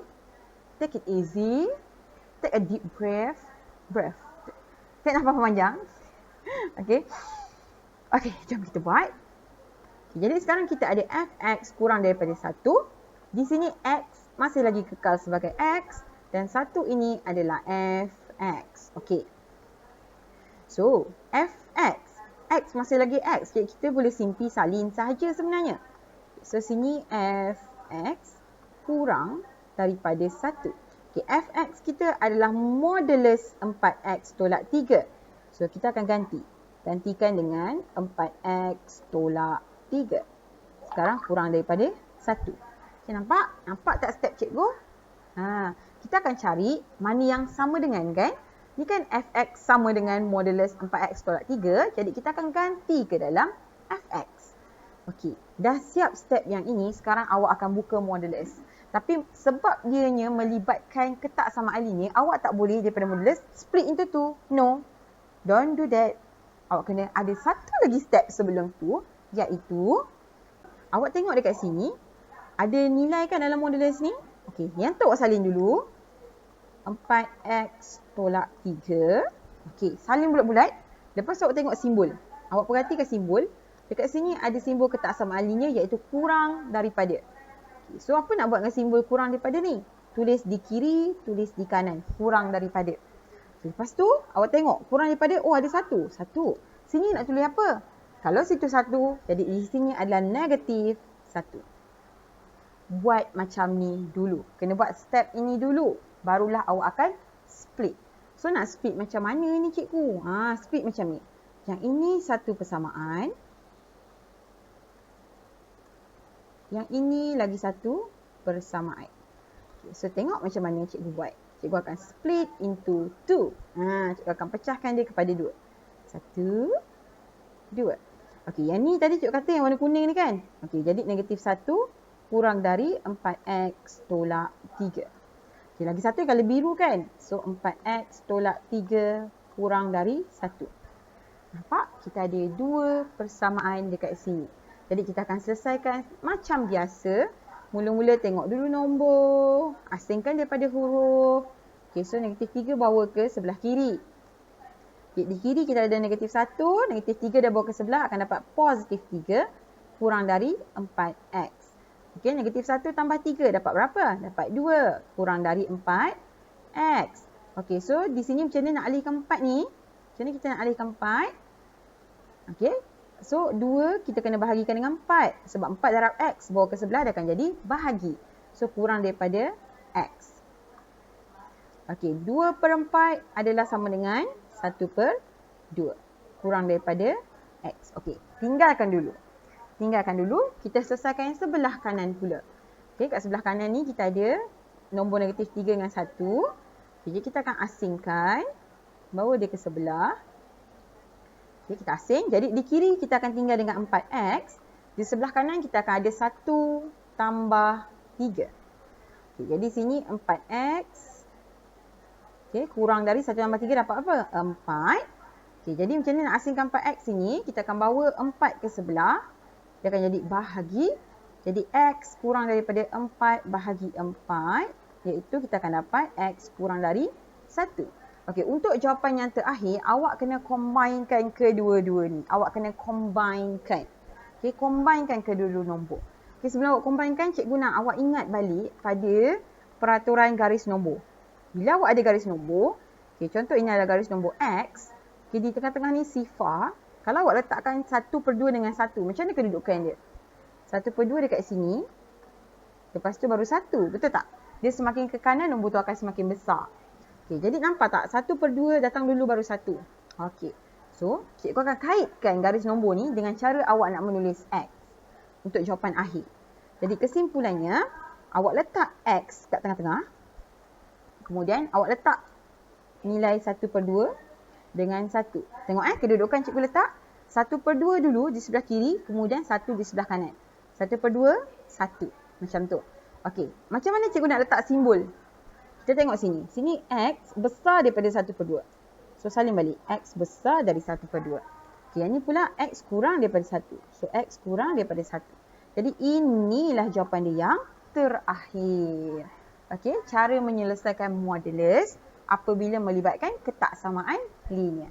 Take it easy. Take a deep breath. Take nafas panjang. Okey. Okey, jom kita buat. Jadi sekarang kita ada fx kurang daripada 1. Di sini x masih lagi kekal sebagai x. Dan 1 ini adalah fx. Okey. So, fx. X masih lagi x. Jadi kita boleh simpi salin sahaja sebenarnya. So, sini fx kurang daripada 1. Okey, fx kita adalah modulus 4x tolak 3. So, kita akan gantikan dengan 4x tolak 3. Sekarang kurang daripada 1. Okay, nampak? Nampak tak step cikgu? Kita akan cari mana yang sama dengan kan? Ni kan fx sama dengan modulus 4x tolak 3. Jadi kita akan ganti ke dalam fx. Okey, dah siap step yang ini. Sekarang awak akan buka modulus. Tapi sebab dianya melibatkan ketaksamaan linear, awak tak boleh daripada modulus split into 2. No. Don't do that. Awak kena ada satu lagi step sebelum tu. Iaitu, awak tengok dekat sini, ada nilai kan dalam modulus ni? Okey, yang tu awak salin dulu. 4x tolak 3. Okey, salin bulat-bulat. Lepas tu awak tengok simbol. Awak perhatikan simbol. Dekat sini ada simbol ketaksamaan linear iaitu kurang daripada. Okay, so, apa nak buat dengan simbol kurang daripada ni? Tulis di kiri, tulis di kanan. Kurang daripada. Okay, lepas tu, awak tengok. Kurang daripada, oh ada 1. 1. Sini nak tulis apa? Kalau situ 1, jadi di sini adalah negatif 1. Buat macam ni dulu. Kena buat step ini dulu. Barulah awak akan split. So nak split macam mana ni cikgu? Split macam ni. Yang ini satu persamaan. Yang ini lagi satu persamaan. Okay, so tengok macam mana cikgu buat. Cikgu akan split into 2. Cikgu akan pecahkan dia kepada 2. 1, 2. Okey, yang ni tadi cikgu kata yang warna kuning ni kan? Okey, jadi negatif 1 kurang dari 4x tolak 3. Okey, lagi satu yang colour biru kan? So, 4x tolak 3 kurang dari 1. Nampak? Kita ada 2 persamaan dekat sini. Jadi, kita akan selesaikan macam biasa. Mula-mula tengok dulu nombor. Asingkan daripada huruf. Okay, so negatif 3 bawa ke sebelah kiri. Okay, di kiri kita ada negatif 1. Negatif 3 dah bawa ke sebelah akan dapat positif 3 kurang dari 4x. Okay, negatif 1 tambah 3 dapat berapa? Dapat 2 kurang dari 4x. Okay, so di sini macam mana nak alihkan 4 ni? Macam mana kita nak alihkan 4? Okay, so 2 kita kena bahagikan dengan 4. Sebab 4 darab x bawa ke sebelah dia akan jadi bahagi. So kurang daripada x. Okay, 2/4 adalah sama dengan 1/2. Kurang daripada x. Okay, tinggalkan dulu. Kita selesaikan yang sebelah kanan pula. Okay, kat sebelah kanan ni kita ada nombor negatif 3 dengan 1. Jadi kita akan asingkan. Bawa dia ke sebelah. Okay, kita asing. Jadi di kiri kita akan tinggal dengan 4x. Di sebelah kanan kita akan ada 1 tambah 3. Okay, jadi sini 4x. Okay, kurang dari 1 tambah 3 dapat apa? 4. Okay, jadi macam mana nak asingkan 4x ini? Kita akan bawa 4 ke sebelah. Dia akan jadi bahagi. Jadi x kurang daripada 4 bahagi 4. Iaitu kita akan dapat x kurang dari 1. Okey, untuk jawapan yang terakhir, awak kena combinekan kedua-dua ni. Awak kena combinekan. Okey, combinekan kedua-dua nombor. Okey, sebelum awak combinekan, cikgu nak awak ingat balik pada peraturan garis nombor. Bila awak ada garis nombor, okey, contoh ini adalah garis nombor x. Okey, di tengah-tengah ni sifar. Kalau awak letakkan 1/2 dengan 1, macam mana kedudukan dia? 1/2 dekat sini. Lepas tu baru 1. Betul tak? Dia semakin ke kanan, nombor tu akan semakin besar. Okay, jadi nampak tak? 1/2 datang dulu baru 1. Okay. So, cikgu akan kaitkan garis nombor ni dengan cara awak nak menulis x. Untuk jawapan akhir. Jadi kesimpulannya, awak letak x kat tengah-tengah. Kemudian awak letak nilai 1/2 dengan 1. Tengok kedudukan cikgu letak. 1/2 dulu di sebelah kiri, kemudian 1 di sebelah kanan. 1/2, 1. Macam tu. Okey, macam mana cikgu nak letak simbol? Kita tengok sini. Sini x besar daripada 1/2. So salin balik. X besar dari 1/2. Okey, yang ni pula x kurang daripada 1. So x kurang daripada 1. Jadi inilah jawapan dia yang terakhir. Okey, cara menyelesaikan modulus apabila melibatkan ketaksamaan linear.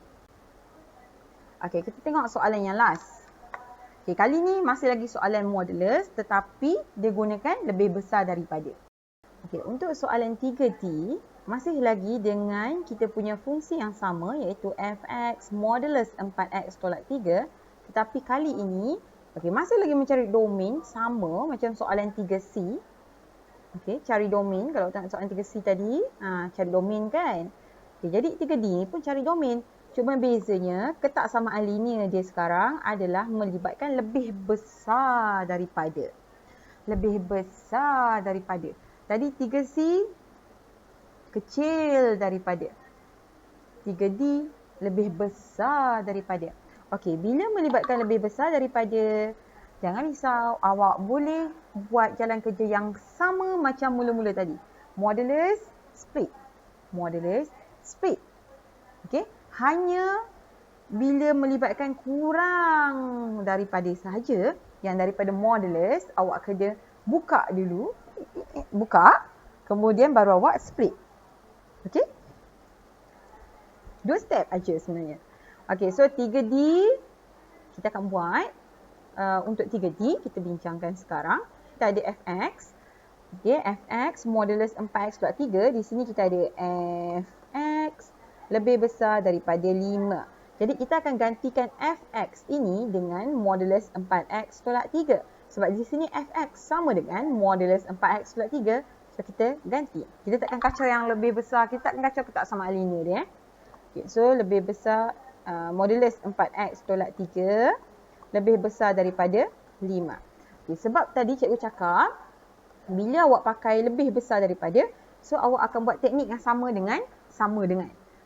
Okey, kita tengok soalan yang last. Okey, kali ni masih lagi soalan modulus tetapi dia gunakan lebih besar daripada. Okey, untuk soalan 3D masih lagi dengan kita punya fungsi yang sama iaitu fx modulus 4x tolak 3, tetapi kali ini okey, masih lagi mencari domain sama macam soalan 3C. Okey, cari domain. Kalau tengok soalan 3C tadi, cari domain kan. Okey, jadi 3D ni pun cari domain. Cuma bezanya ketaksamaan linear dia sekarang adalah melibatkan lebih besar daripada. Lebih besar daripada. Tadi 3C kecil daripada. 3D lebih besar daripada. Okey, bila melibatkan lebih besar daripada, jangan risau, awak boleh buat jalan kerja yang sama macam mula-mula tadi. Modulus split. Modulus split. Okey, hanya bila melibatkan kurang daripada sahaja, yang daripada modulus, awak kena buka dulu. Buka, kemudian baru awak split. Okey? 2 step aja sebenarnya. Okey, so 3D kita akan buat. Untuk 3D kita bincangkan sekarang. Kita ada fx. Okey, fx modulus 4x tolak 3. Di sini kita ada fx lebih besar daripada 5. Jadi kita akan gantikan fx ini dengan modulus 4x tolak 3. Sebab di sini fx sama dengan modulus 4x tolak 3. So kita ganti. Kita takkan kacau yang lebih besar. Kita takkan kacau ketaksamaan linear dia. Okay, so lebih besar modulus 4x tolak 3 lebih besar daripada 5. Okay, sebab tadi cikgu cakap bila awak pakai lebih besar daripada, so awak akan buat teknik yang sama dengan.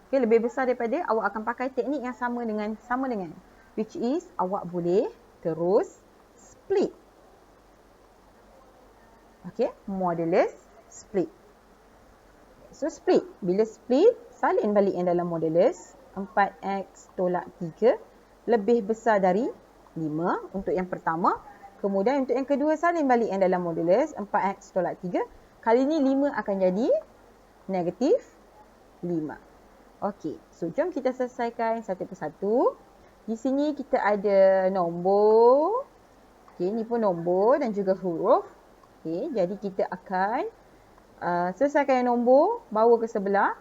Okay, lebih besar daripada, awak akan pakai teknik yang sama dengan. Which is awak boleh terus split. Okay, modulus split. So split. Bila split, salin balik yang dalam modulus. 4x tolak 3 lebih besar dari 5 untuk yang pertama. Kemudian untuk yang kedua, salin balik yang dalam modulus. 4x tolak 3. Kali ni 5 akan jadi negatif 5. Okey, so jom kita selesaikan satu persatu. Di sini kita ada nombor. Okey, ni pun nombor dan juga huruf. Okey, jadi kita akan selesaikan yang nombor, bawa ke sebelah.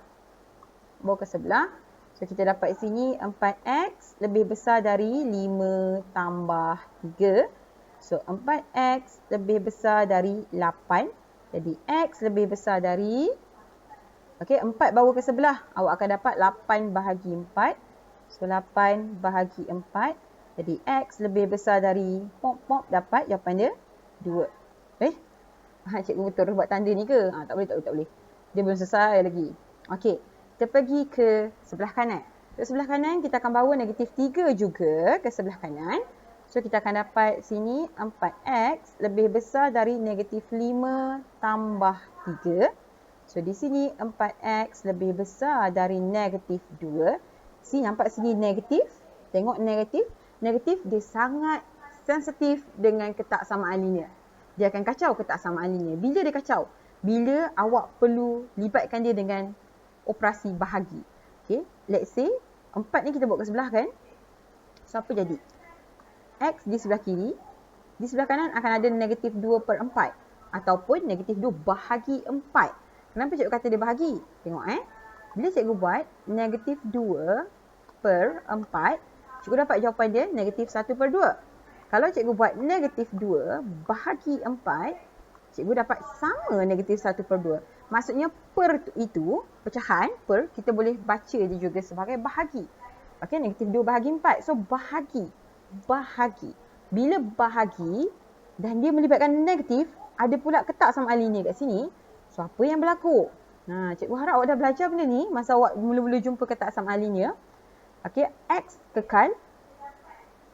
Bawa ke sebelah. So, kita dapat sini 4x lebih besar dari 5 tambah 3. So, 4x lebih besar dari 8. Jadi, x lebih besar dari, okey, 4 bawa ke sebelah. Awak akan dapat 8 bahagi 4. So, 8 bahagi 4. Jadi, x lebih besar dari, dapat jawapan dia 2. Cikgu betul buat tanda ni ke? Tak boleh. Dia belum selesai lagi. Okey, kita pergi ke sebelah kanan. Untuk sebelah kanan, kita akan bawa negatif 3 juga ke sebelah kanan. So, kita akan dapat sini 4x lebih besar dari negatif 5 tambah 3. So, di sini 4x lebih besar dari negatif 2. Nampak sini negatif. Tengok negatif. Negatif dia sangat sensitif dengan ketaksamaan linear. Dia akan kacau ketaksamaan linear. Bila dia kacau? Bila awak perlu libatkan dia dengan operasi bahagi. Okay, let's say 4 ni kita bawa ke sebelah kan. So, apa jadi? X di sebelah kiri. Di sebelah kanan akan ada negatif 2 per 4. Ataupun negatif 2 bahagi 4. Kenapa cikgu kata dia bahagi? Tengok Bila cikgu buat negatif 2 per 4. Cikgu dapat jawapan dia negatif 1 per 2. Kalau cikgu buat negatif 2 bahagi 4. Cikgu dapat sama negatif 1 per 2. Maksudnya per itu, pecahan per, kita boleh baca dia juga sebagai bahagi. Okey, negatif 2 bahagi 4. So, bahagi. Bila bahagi dan dia melibatkan negatif, ada pula ketaksamaan linear kat sini. So, apa yang berlaku? Cikgu harap awak dah belajar benda ni masa awak mula-mula jumpa ketaksamaan linear. Okey, X kekal.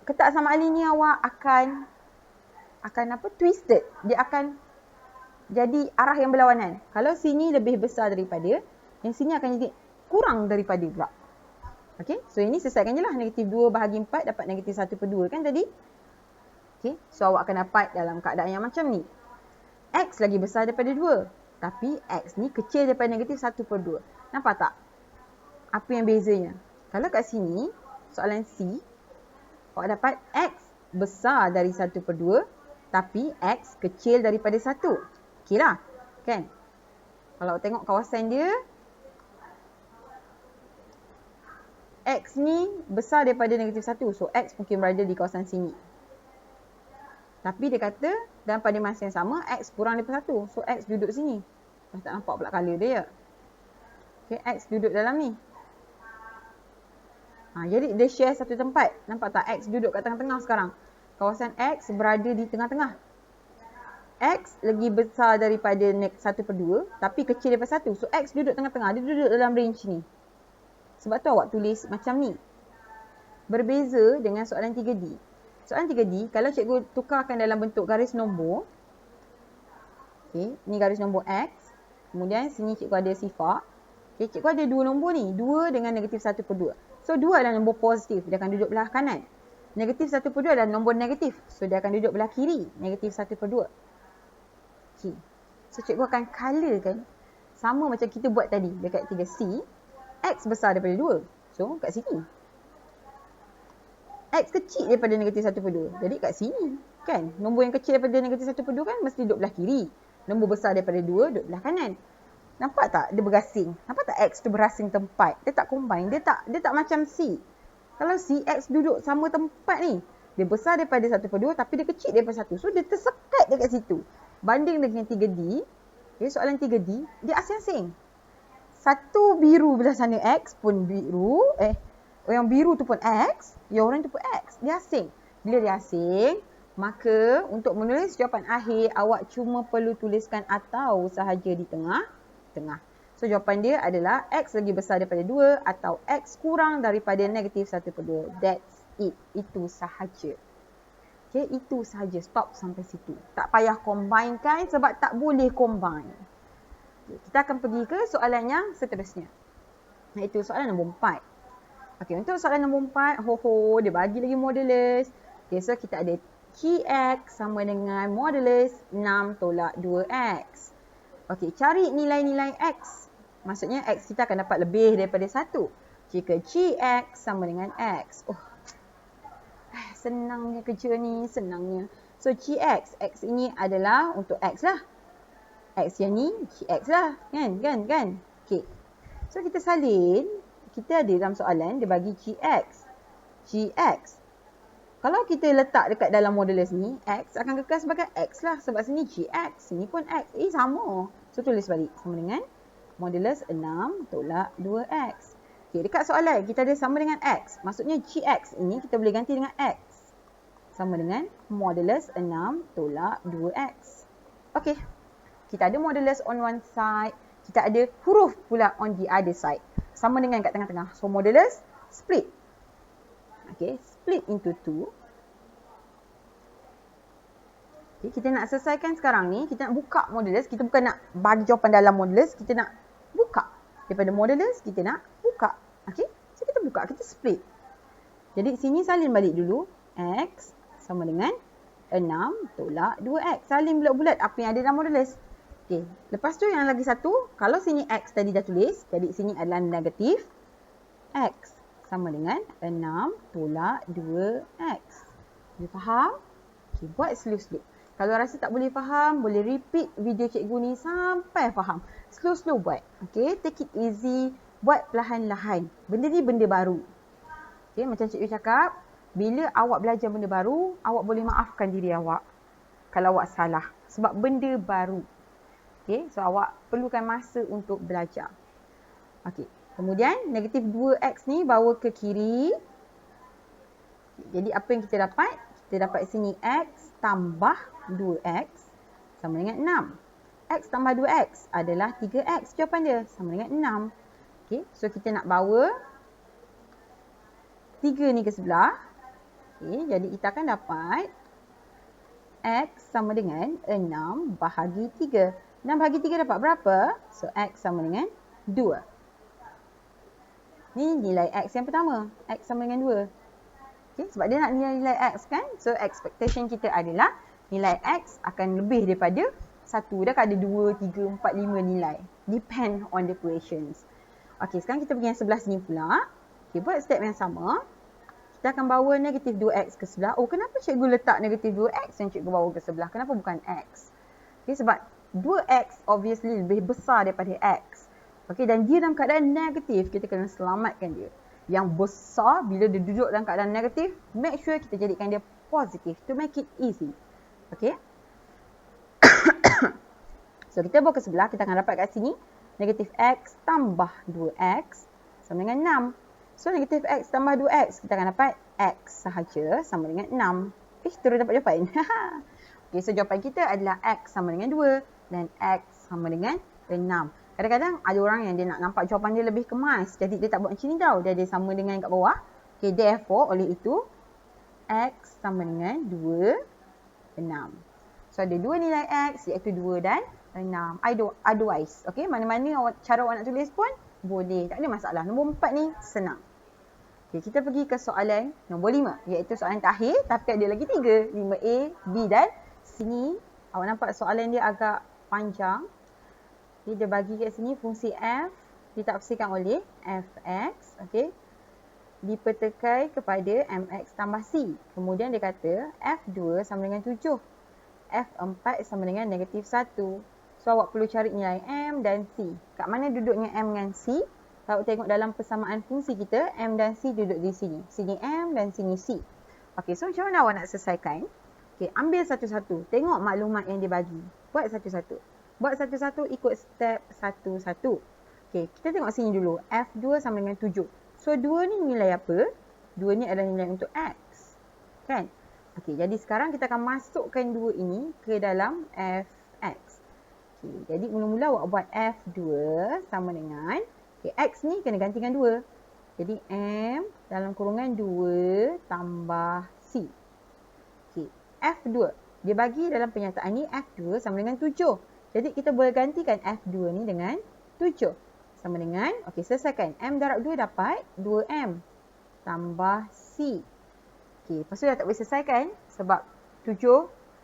Ketaksamaan linear awak akan twisted. Dia akan jadi arah yang berlawanan. Kalau sini lebih besar daripada, yang sini akan jadi kurang daripada pula. Okey, so ini selesaikan je lah. Negatif 2 bahagi 4 dapat negatif 1 per 2 kan tadi. Okey, so awak akan dapat dalam keadaan yang macam ni. X lagi besar daripada 2. Tapi X ni kecil daripada negatif 1 per 2. Nampak tak? Apa yang bezanya? Kalau kat sini, soalan C, awak dapat X besar dari 1 per 2. Tapi X kecil daripada 1. Okey lah. Kan? Kalau tengok kawasan dia, X ni besar daripada negatif 1. So, X mungkin berada di kawasan sini. Tapi dia kata, dalam pada masa yang sama, X kurang daripada 1. So, X duduk sini. Dah tak nampak pula colour dia ya. Okay, X duduk dalam ni. Jadi, dia share satu tempat. Nampak tak? X duduk kat tengah-tengah sekarang. Kawasan X berada di tengah-tengah. X lagi besar daripada 1 per 2. Tapi kecil daripada 1. So, X duduk tengah-tengah. Dia duduk dalam range ni. Sebab tu awak tulis macam ni. Berbeza dengan soalan 3D. Soalan 3D, kalau cikgu tukarkan dalam bentuk garis nombor. Okay, ni garis nombor X. Kemudian sini cikgu ada sifar. Okay, cikgu ada dua nombor ni. 2 dengan negatif 1 per 2. So, 2 adalah nombor positif. Dia akan duduk belah kanan. Negatif 1 per 2 adalah nombor negatif. So, dia akan duduk belah kiri. Negatif 1 per 2. Okay. So, cikgu akan colourkan. Sama macam kita buat tadi dekat 3C. X besar daripada 2. So, kat sini. X kecil daripada negatif 1 per 2. Jadi, kat sini. Kan? Nombor yang kecil daripada negatif 1 per 2 kan mesti duduk belah kiri. Nombor besar daripada 2 duduk belah kanan. Nampak tak? Dia berasing. Nampak tak X tu berasing tempat? Dia tak combine. Dia tak macam C. Kalau C, X duduk sama tempat ni. Dia besar daripada 1 per 2 tapi dia kecil daripada 1. So, dia tersekat dekat situ. Banding dengan 3D. Okay, soalan 3D, dia asing-asing. Satu biru belah sana X pun biru. Yang biru tu pun X. Yang orang tu pun X. Dia asing. Bila dia asing, maka untuk menulis jawapan akhir, awak cuma perlu tuliskan atau sahaja di tengah. So, jawapan dia adalah X lagi besar daripada 2 atau X kurang daripada negatif 1 per 2. That's it. Itu sahaja. Okay, itu sahaja. Stop sampai situ. Tak payah combine kan sebab tak boleh combine. Kita akan pergi ke soalan yang seterusnya. Iaitu soalan nombor 4. Okey, untuk soalan nombor 4, dia bagi lagi modulus. Okay, so kita ada Qx sama dengan modulus 6 tolak 2x. Okey, cari nilai-nilai x. Maksudnya x kita akan dapat lebih daripada 1 jika Gx sama dengan x. Senangnya kerja ni, senangnya. So Gx, x ini adalah untuk x lah. X yang ni Gx lah, kan? Okey. So kita salin, kita ada dalam soalan dia bagi Gx. Kalau kita letak dekat dalam modulus ni, x akan kekal sebagai x lah. Sebab sini Gx, sini pun x. Sama. So tulis balik. Sama dengan modulus 6 tolak 2x. Okay, dekat soalan kita ada sama dengan x. Maksudnya Gx ini kita boleh ganti dengan x. Sama dengan modulus 6 tolak 2x. Okay. Kita ada modulus on one side. Kita ada huruf pula on the other side. Sama dengan kat tengah-tengah. So modulus split. Okay, split into 2. Okay, kita nak selesaikan sekarang ni, kita nak buka modulus. Kita bukan nak bagi jawapan dalam modulus, kita nak buka. Daripada modulus, kita nak buka. Okay, so kita buka, kita split. Jadi sini salin balik dulu. X sama dengan 6 tolak 2x. Salin bulat-bulat apa yang ada dalam modulus. Okay, lepas tu yang lagi satu, kalau sini x tadi dah tulis, jadi sini adalah negatif x. Sama dengan 6 tolak 2x. Boleh faham? Okay, buat slow-slow. Kalau rasa tak boleh faham, boleh repeat video cikgu ni sampai faham. Slow-slow buat. Okay, take it easy. Buat perlahan-lahan. Benda ni benda baru. Okay, macam cikgu cakap, bila awak belajar benda baru, awak boleh maafkan diri awak kalau awak salah. Sebab benda baru. Okay, so awak perlukan masa untuk belajar. Okay. Kemudian negatif 2x ni bawa ke kiri. Jadi apa yang kita dapat? Kita dapat sini x tambah 2x sama dengan 6. X tambah 2x adalah 3x. Jawapan dia sama dengan 6. Okay, so kita nak bawa 3 ni ke sebelah. Okay, jadi kita akan dapat x sama dengan 6 bahagi 3. 6 bahagi 3 dapat berapa? So x sama dengan 2. Ni nilai x yang pertama. X sama dengan 2. Okay, sebab dia nak nilai x kan. So expectation kita adalah nilai x akan lebih daripada 1. Dia akan ada 2, 3, 4, 5 nilai. Depend on the questions. Okay, sekarang kita pergi yang sebelah sini pula. Okay, buat step yang sama. Kita akan bawa negatif 2x ke sebelah. Oh, kenapa cikgu letak negatif 2x yang cikgu bawa ke sebelah? Kenapa bukan x? Okay, sebab 2x obviously lebih besar daripada x. Okey, dan dia dalam keadaan negatif, kita kena selamatkan dia. Yang besar, bila dia duduk dalam keadaan negatif, make sure kita jadikan dia positif to make it easy. Okey. So, kita bawa ke sebelah, kita akan dapat kat sini, negatif x tambah 2x sama dengan 6. So, negatif x tambah 2x, kita akan dapat x sahaja sama dengan 6. Terus dapat jawapan. Okey, so jawapan kita adalah x sama dengan 2 dan x sama dengan 6. Kadang-kadang ada orang yang dia nak nampak jawapan dia lebih kemas. Jadi dia tak buat macam ni tau. Dia ada sama dengan kat bawah. Okay, therefore oleh itu x sama dengan 2, 6. So ada dua nilai x iaitu 2 dan 6. Otherwise, okay, mana-mana cara awak nak tulis pun boleh. Tak ada masalah. Nombor 4 ni senang. Okay, kita pergi ke soalan nombor 5. Iaitu soalan terakhir. Tapi ada lagi 3. 5A, B dan sini. Awak nampak soalan dia agak panjang. Okay, dia bagi kat sini fungsi f ditafsirkan oleh fx, okey, dipertekai kepada mx tambah c. Kemudian dia kata f2 sama dengan 7, f4 sama dengan negatif 1. So awak perlu cari nilai m dan c. Kat mana duduknya m dengan c? Kalau tengok dalam persamaan fungsi kita, m dan c duduk di sini. Sini m dan sini c. Okey, so macam mana awak nak selesaikan? Okey, ambil satu-satu. Tengok maklumat yang dia bagi. Buat satu-satu. Buat satu-satu ikut step satu-satu. Okey, kita tengok sini dulu. F2 sama dengan 7. So, 2 ni nilai apa? 2 ni adalah nilai untuk X. Kan? Okey, jadi sekarang kita akan masukkan 2 ini ke dalam Fx. Okey, jadi mula-mula awak buat F2 sama dengan, okay, X ni kena gantikan 2. Jadi, M dalam kurungan 2 tambah C. Okey, F2. Dia bagi dalam penyataan ni F2 sama dengan 7. Jadi kita boleh gantikan F2 ni dengan 7. Sama dengan, okey, selesaikan. M darab 2 dapat 2M tambah C. Okey, lepas tu dah tak boleh selesaikan sebab 7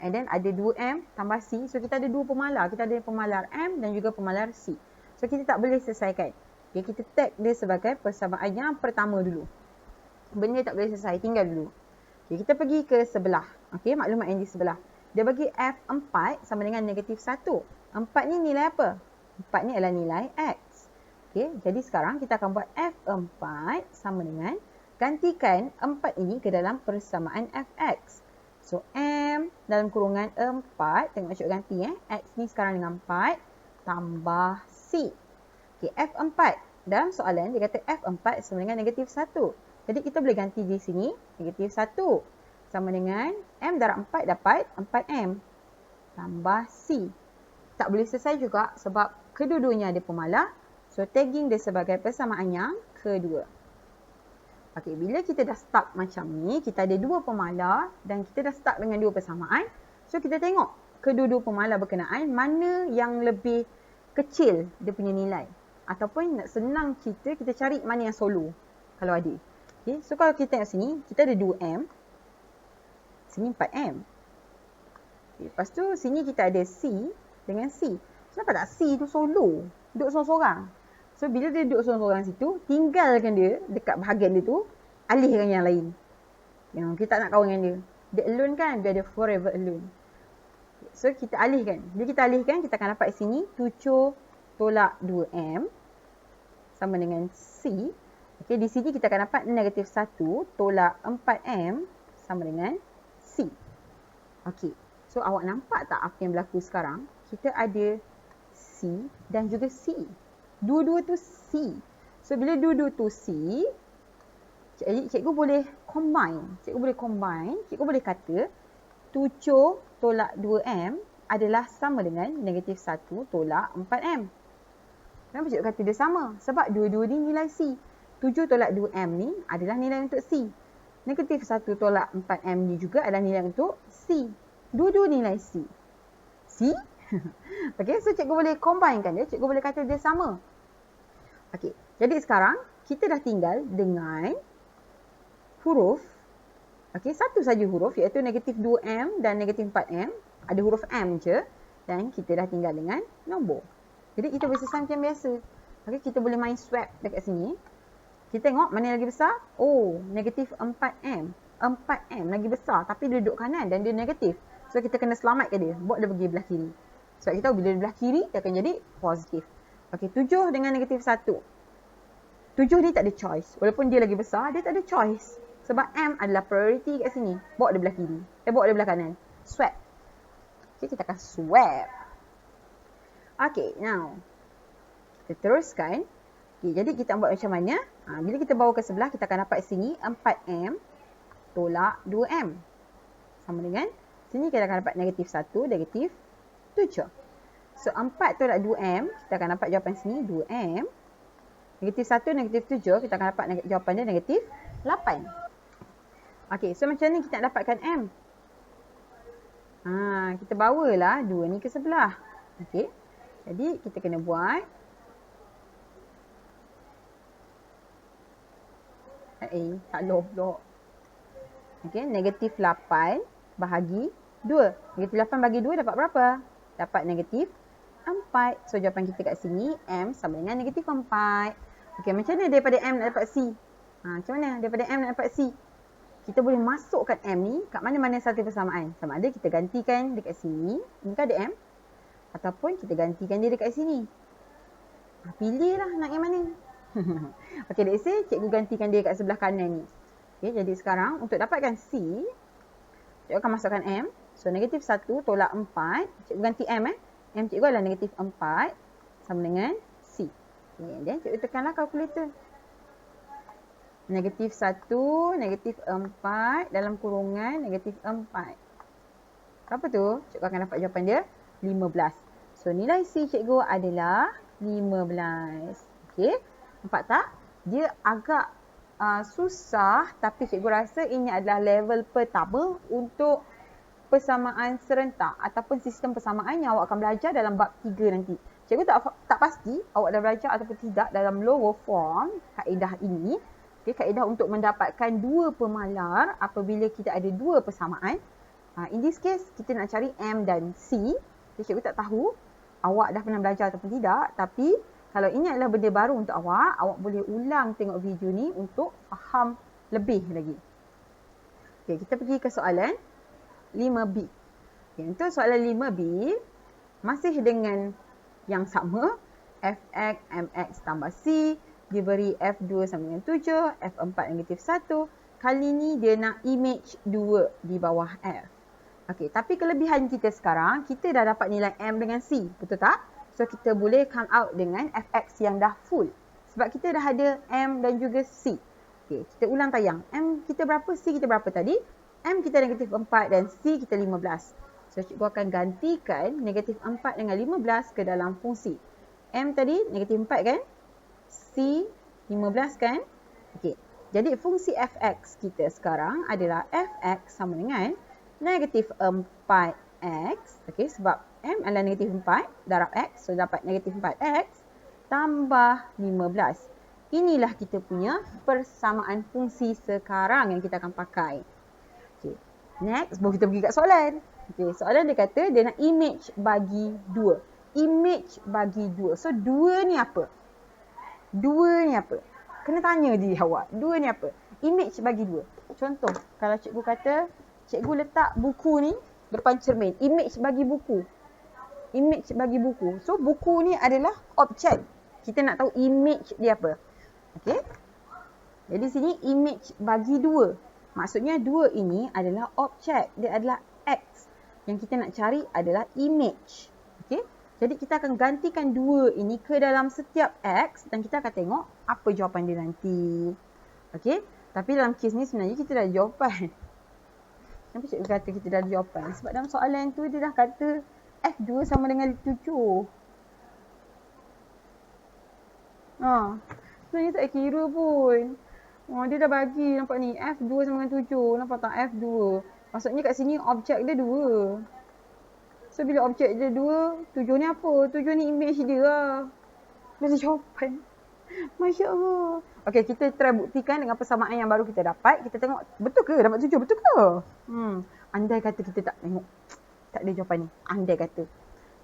and then ada 2M tambah C. So kita ada 2 pemalar. Kita ada pemalar M dan juga pemalar C. So kita tak boleh selesaikan. Okay, kita tag dia sebagai persamaan yang pertama dulu. Benda tak boleh selesai, tinggal dulu. Okay, kita pergi ke sebelah. Okay, maklumat yang di sebelah. Dia bagi F4 sama dengan negatif 1. 4 ni nilai apa? 4 ni adalah nilai X. Okay, jadi sekarang kita akan buat F4 sama dengan, gantikan 4 ini ke dalam persamaan Fx. So, M dalam kurungan 4, tengok macam ganti X ni sekarang dengan 4 tambah C. Okay, F4. Dalam soalan dia kata F4 sama dengan negatif 1. Jadi kita boleh ganti di sini negatif 1 sama dengan M darab 4 dapat 4M tambah C. Tak boleh selesai juga sebab kedua-duanya ada pemalar. So tagging dia sebagai persamaan yang kedua. Okey, bila kita dah start macam ni, kita ada 2 pemalar dan kita dah start dengan 2 persamaan. So kita tengok kedua-dua pemalar berkenaan mana yang lebih kecil dia punya nilai. Ataupun nak senang cerita, kita cari mana yang solo kalau ada. Okay, so kalau kita tengok sini, kita ada 2M. Sini 4M. Okay, lepas tu sini kita ada C dengan C. So nampak tak C tu solo? Duduk sorang-sorang. So bila dia duduk sorang-sorang situ, tinggalkan dia dekat bahagian dia tu, alihkan yang lain. Kita tak nak kawan dengan dia. Dia alone kan, dia ada forever alone. So kita alihkan. Bila kita alihkan, kita akan dapat sini 7 tolak 2M sama dengan C. Okay, di sini kita akan dapat negatif 1 tolak 4M sama dengan C. Okay, so awak nampak tak apa yang berlaku sekarang? Kita ada C dan juga C. Dua-dua tu C. So bila dua-dua tu C, cikgu boleh combine. Cikgu boleh kata 7 tolak 2M adalah sama dengan negatif 1 tolak 4M. Kenapa cikgu kata dia sama? Sebab dua-dua ni nilai C. 7 tolak 2M ni adalah nilai untuk C. Negatif 1 tolak 4M ni juga adalah nilai untuk C. Dua-dua nilai C. C? Okay, so cikgu boleh combinekan dia. Cikgu boleh kata dia sama. Okay, jadi sekarang kita dah tinggal dengan huruf. Okay, satu saja huruf iaitu negatif 2M dan negatif 4M. Ada huruf M je. Dan kita dah tinggal dengan nombor. Jadi kita boleh selesai macam biasa. Okay, kita boleh main swap dekat sini. Kita tengok mana yang lagi besar. Oh, negatif 4M. 4M lagi besar tapi dia duduk kanan dan dia negatif. So kita kena selamatkan dia. Buat dia pergi belah kiri. Sebab kita tahu bila dia belah kiri, dia akan jadi positif. Okey, 7 dengan negatif 1. 7 ni tak ada choice. Walaupun dia lagi besar, dia tak ada choice. Sebab M adalah priority kat sini. Bawa dia belah kiri. Bawa dia belah kanan. Swap. Okey, kita akan swap. Okey, now. Kita teruskan. Okey, jadi kita buat macam mana? Bila kita bawa ke sebelah, kita akan dapat sini 4M tolak 2M. Sama dengan, sini kita akan dapat negatif 1, negatif 7. So, 4 tolak 2M, kita akan dapat jawapan sini 2M. Negatif 1, negatif 7, kita akan dapat jawapan dia negatif 8. Okey, so macam ni kita nak dapatkan M. Kita bawalah 2 ni ke sebelah. Okey, jadi kita kena buat. Salah pula. Okey, negatif 8 bahagi 2. Negatif 8 bagi 2 dapat berapa? Dapat negatif 4. So, jawapan kita kat sini, M sama dengan negatif 4. Okey, macam mana daripada M nak dapat C? Macam mana daripada M nak dapat C? Kita boleh masukkan M ni kat mana-mana satu persamaan. Sama ada kita gantikan dekat sini. Ini kan ada M. Ataupun kita gantikan dia dekat sini. Pilihlah nak yang mana. Okey, let's say cikgu gantikan dia kat sebelah kanan ni. Okey, jadi sekarang untuk dapatkan C, cikgu akan masukkan M. So, negatif 1 tolak 4. Cikgu ganti M M cikgu adalah negatif 4 sama dengan C. Okay, dan cikgu tekanlah kalkulator. Negatif 1, negatif 4 dalam kurungan negatif 4. Berapa tu? Cikgu akan dapat jawapan dia 15. So, nilai C cikgu adalah 15. Okey, nampak tak? Dia agak susah tapi cikgu rasa ini adalah level pertama untuk persamaan serentak ataupun sistem persamaan yang awak akan belajar dalam bab 3 nanti. Cikgu tak pasti awak dah belajar ataupun tidak dalam lower form kaedah ini. Okay, kaedah untuk mendapatkan 2 pemalar apabila kita ada 2 persamaan. In this case, kita nak cari M dan C. Cikgu tak tahu awak dah pernah belajar ataupun tidak. Tapi kalau ini adalah benda baru untuk awak, awak boleh ulang tengok video ni untuk faham lebih lagi. Okay, kita pergi ke soalan 5B. Okay, untuk soalan 5B, masih dengan yang sama. Fx, Mx tambah C, diberi F2 sama dengan 7, F4 negatif 1. Kali ni dia nak image 2 di bawah F. Okey, tapi kelebihan kita sekarang, kita dah dapat nilai M dengan C, betul tak? So, kita boleh come out dengan Fx yang dah full. Sebab kita dah ada M dan juga C. Okey, kita ulang tayang. M kita berapa, C kita berapa tadi? M kita negatif 4 dan C kita 15. So, cikgu akan gantikan negatif 4 dengan 15 ke dalam fungsi. M tadi negatif 4 kan? C 15 kan? Okey, jadi fungsi Fx kita sekarang adalah Fx sama dengan negatif 4x, okay, sebab M adalah negatif 4 darab X, so dapat negatif 4x tambah 15. Inilah kita punya persamaan fungsi sekarang yang kita akan pakai. Okay. Next, baru kita pergi kat soalan. Okay, soalan dia kata dia nak image bagi 2. Image bagi 2. So, 2 ni apa? 2 ni apa? Kena tanya diri awak. 2 ni apa? Image bagi 2. Contoh, kalau cikgu kata, cikgu letak buku ni depan cermin. Image bagi buku. Image bagi buku. So, buku ni adalah objek. Kita nak tahu image dia apa. Okey. Jadi, sini image bagi 2. Maksudnya, 2 ini adalah objek. Dia adalah X. Yang kita nak cari adalah image. Okey. Jadi, kita akan gantikan 2 ini ke dalam setiap X. Dan kita akan tengok apa jawapan dia nanti. Okey. Tapi dalam kes ni sebenarnya kita dah ada jawapan. Kenapa cikgu kata kita dah ada jawapan? Sebab dalam soalan tu dia dah kata F2 sama dengan 7. Sebenarnya tak kira pun. Dia dah bagi nampak ni F2 sama dengan 7. Nampak tak F2? Maksudnya kat sini objek dia 2. So bila objek dia 2, 7 ni apa? 7 ni image dia lah. Dah ada jawapan. Masya Allah. Okey, kita try buktikan dengan persamaan yang baru kita dapat. Kita tengok betul ke dapat 7? Betul ke? Andai kata kita tak tengok. Tak ada jawapan ni. Andai kata.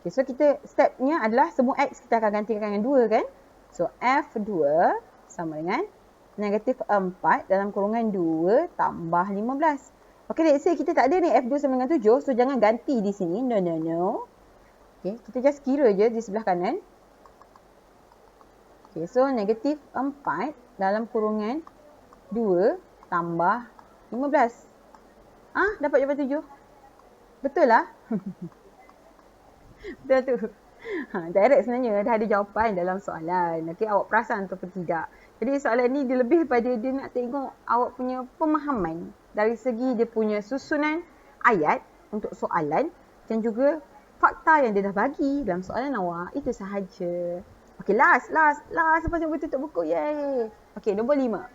Okey, so kita stepnya adalah semua X kita akan gantikan dengan 2 kan? So F2 sama dengan negatif 4 dalam kurungan 2 tambah 15. Okey, let's say kita tak ada ni F2 sama dengan 7. So jangan ganti di sini. No. Okey, kita just kira je di sebelah kanan. Okay, so negatif 4 dalam kurungan 2 tambah 15. Dapat jawapan 7. Betul lah. Betul tu. Direct sebenarnya dah ada jawapan dalam soalan. Okay, awak perasan ataupun tidak. Jadi soalan ni dia lebih pada dia nak tengok awak punya pemahaman. Dari segi dia punya susunan ayat untuk soalan. Dan juga fakta yang dia dah bagi dalam soalan awak. Itu sahaja. Okay, last. Lepas cikgu tutup buku. Yay. Okay, nombor 5.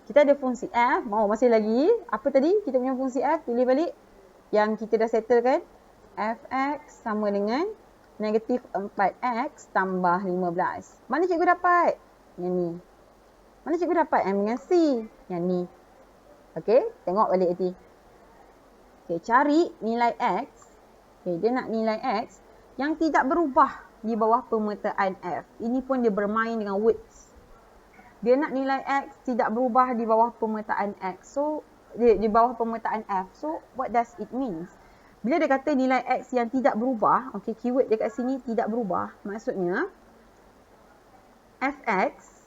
Kita ada fungsi F. Masih lagi. Apa tadi? Kita punya fungsi F. Pilih balik. Yang kita dah settle kan. Fx sama dengan negatif 4x tambah 15. Mana cikgu dapat? Yang ni. Mana cikgu dapat M dengan C? Yang ni. Okay, tengok balik nanti. Okay, cari nilai X. Okay, dia nak nilai X yang tidak berubah di bawah pemetaan F. Ini pun dia bermain dengan words. Dia nak nilai X tidak berubah di bawah pemetaan X. So, di bawah pemetaan F. So, what does it mean? Bila dia kata nilai X yang tidak berubah, okay, keyword dekat sini tidak berubah. Maksudnya, Fx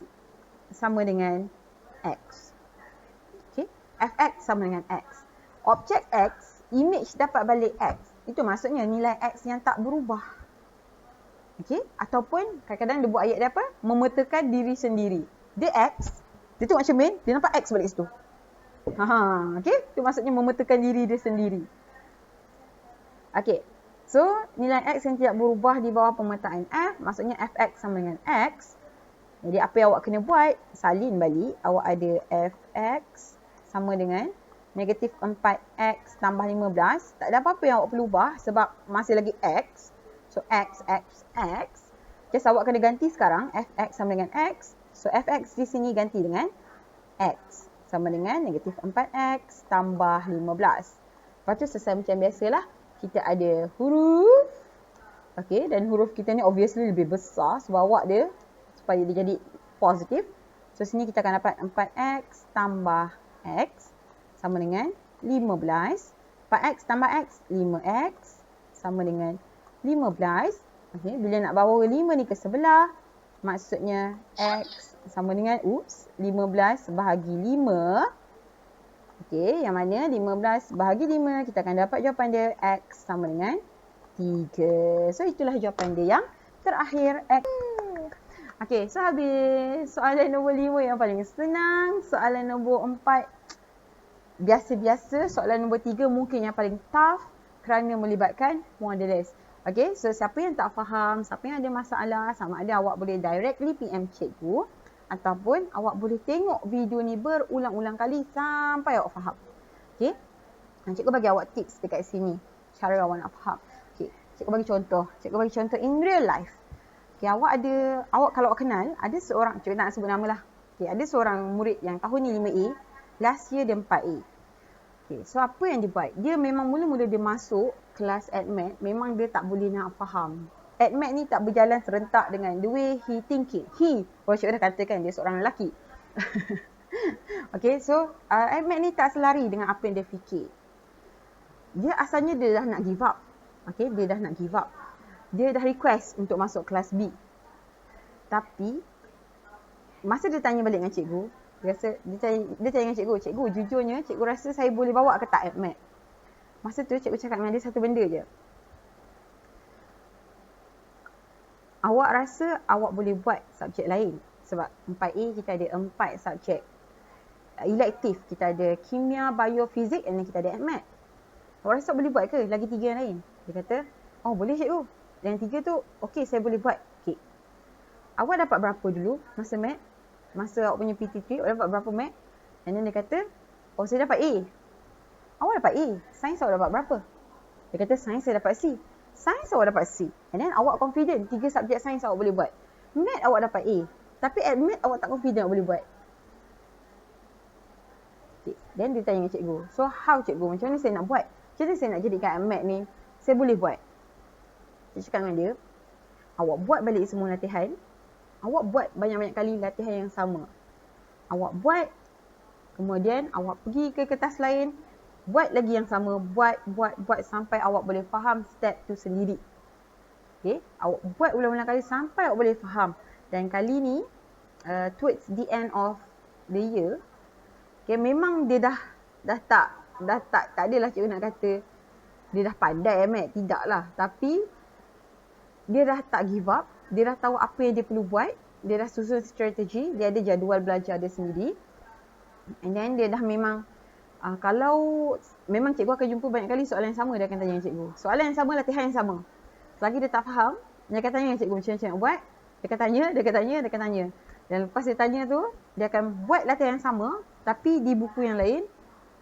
sama dengan X. Okay, Fx sama dengan X. Objek X, image dapat balik X. Itu maksudnya nilai X yang tak berubah. Okay, ataupun kadang-kadang dia buat ayat dia apa? Memetakan diri sendiri. Dia X, dia tengok cermin, dia nampak X balik situ. Okay, itu maksudnya memetakan diri dia sendiri. Okay, so nilai X yang tidak berubah di bawah pemetaan F, maksudnya Fx sama dengan X. Jadi apa yang awak kena buat, salin balik, awak ada Fx sama dengan negatif 4x tambah 15. Tak ada apa-apa yang awak perlu ubah sebab masih lagi X. So, X. Just awak kena ganti sekarang. Fx sama dengan X. So, Fx di sini ganti dengan X. Sama dengan negatif 4x tambah 15. Lepas tu selesai macam biasalah. Kita ada huruf. Okay, dan huruf kita ni obviously lebih besar sebab awak dia supaya dia jadi positif. So sini kita akan dapat 4x tambah x sama dengan 15. 4x tambah x, 5x sama dengan 15. Okay, bila nak bawa 5 ni ke sebelah, maksudnya x sama dengan 15 bahagi 5. Okay, yang mana 15 bahagi 5, kita akan dapat jawapan dia x sama dengan 3. So, itulah jawapan dia yang terakhir, X. Okay, so habis. Soalan nombor 5 yang paling senang. Soalan nombor 4, biasa-biasa. Soalan nombor 3 mungkin yang paling tough kerana melibatkan modulus. Okay, so siapa yang tak faham, siapa yang ada masalah, sama ada awak boleh directly PM cikgu ataupun awak boleh tengok video ni berulang-ulang kali sampai awak faham. Okay, cikgu bagi awak tips dekat sini. Cara awak nak faham. Cikgu bagi contoh. Cikgu bagi contoh in real life. Okay, awak kalau awak kenal, ada seorang, cikgu nak sebut nama lah. Okay, ada seorang murid yang tahun ni 5A, last year dia 4A. Okay, so apa yang dia buat? Dia memang mula-mula dia masuk kelas AdMath, memang dia tak boleh nak faham. AdMath ni tak berjalan serentak dengan the way he thinking. Kalau cikgu dah katakan dia seorang lelaki. Okay, so AdMath ni tak selari dengan apa yang dia fikir. Dia asalnya dia dah nak give up. Okay, dia dah nak give up. Dia dah request untuk masuk kelas B. Tapi, masa dia tanya balik dengan cikgu, dia tanya dengan cikgu, jujurnya cikgu rasa saya boleh bawa ke tak AdMath? Masa tu cikgu cakap dengan dia satu benda je. Awak rasa awak boleh buat subjek lain? Sebab 4A kita ada 4 subjek elektif. Kita ada kimia, bio, fizik, dan kita ada AdMath. Awak rasa boleh buat ke lagi 3 yang lain? Dia kata, oh boleh cikgu. Yang 3 tu, okey saya boleh buat. Okay. Awak dapat berapa dulu masa math? Masa awak punya PT3, awak dapat berapa math? And then dia kata, oh saya dapat A. Awak dapat A. Sains awak dapat berapa? Dia kata, sains saya dapat C. Sains awak dapat C. And then awak confident 3 subjek sains awak boleh buat. Math awak dapat A. Tapi AdMath awak tak confident awak boleh buat. Okay. Then dia tanya dengan cikgu, so how cikgu? Macam mana saya nak buat? Macam mana saya nak jadikan AdMath ni saya boleh buat? Saya cakap dengan dia, awak buat balik semua latihan. Awak buat banyak-banyak kali latihan yang sama. Awak buat, kemudian awak pergi ke kertas lain, buat lagi yang sama, buat sampai awak boleh faham step tu sendiri. Okay, awak buat ulang-ulang kali sampai awak boleh faham. Dan kali ni, towards the end of the year, okay, memang dia dah tak adalah cikgu nak kata dia dah pandai AdMath, tidaklah. Tapi dia dah tak give up, dia dah tahu apa yang dia perlu buat, dia dah susun strategi, dia ada jadual belajar dia sendiri. And then dia dah memang kalau memang cikgu akan jumpa banyak kali soalan yang sama, dia akan tanya dengan cikgu. Soalan yang sama, latihan yang sama. Selagi dia tak faham, dia akan tanya dengan cikgu macam nak buat. Dia akan tanya. Dan lepas dia tanya tu, dia akan buat latihan yang sama tapi di buku yang lain.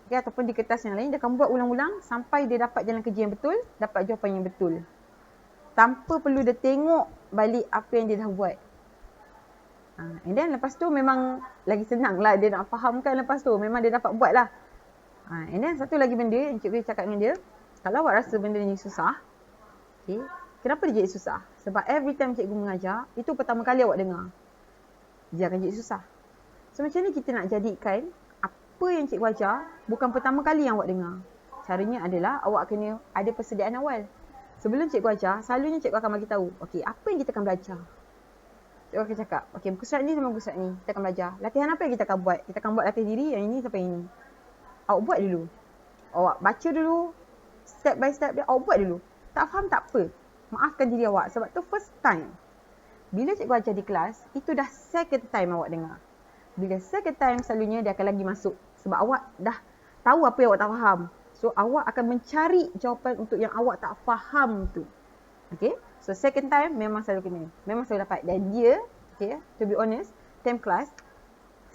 Okay, ataupun di kertas yang lain, dia akan buat ulang-ulang sampai dia dapat jalan kerja yang betul, dapat jawapan yang betul. Tanpa perlu dia tengok balik apa yang dia dah buat. And then lepas tu memang lagi senang lah dia nak fahamkan lepas tu. Memang dia dapat buat lah. And then satu lagi benda yang cikgu cakap dengan dia, kalau awak rasa benda ni susah, okay, kenapa dia jadi susah? Sebab every time cikgu mengajar, itu pertama kali awak dengar. Dia akan jadi susah. So macam ni kita nak jadikan apa yang cikgu ajar bukan pertama kali yang awak dengar. Caranya adalah awak kena ada persediaan awal. Sebelum cikgu ajar, selalunya cikgu akan bagi tahu, okey, apa yang kita akan belajar? Cikgu akan cakap, okey, muka surat ni sama muka surat ni, kita akan belajar. Latihan apa yang kita akan buat? Kita akan buat latihan diri yang ini sampai ini. Awak buat dulu. Awak baca dulu, step by step dia, awak buat dulu. Tak faham tak apa. Maafkan diri awak sebab tu first time. Bila cikgu ajar di kelas, itu dah second time awak dengar. Bila second time, selalunya dia akan lagi masuk. Sebab awak dah tahu apa yang awak tak faham. So, awak akan mencari jawapan untuk yang awak tak faham tu. Okay? So, second time memang selalu kena. Memang selalu dapat. Dan dia, okay, to be honest, time class,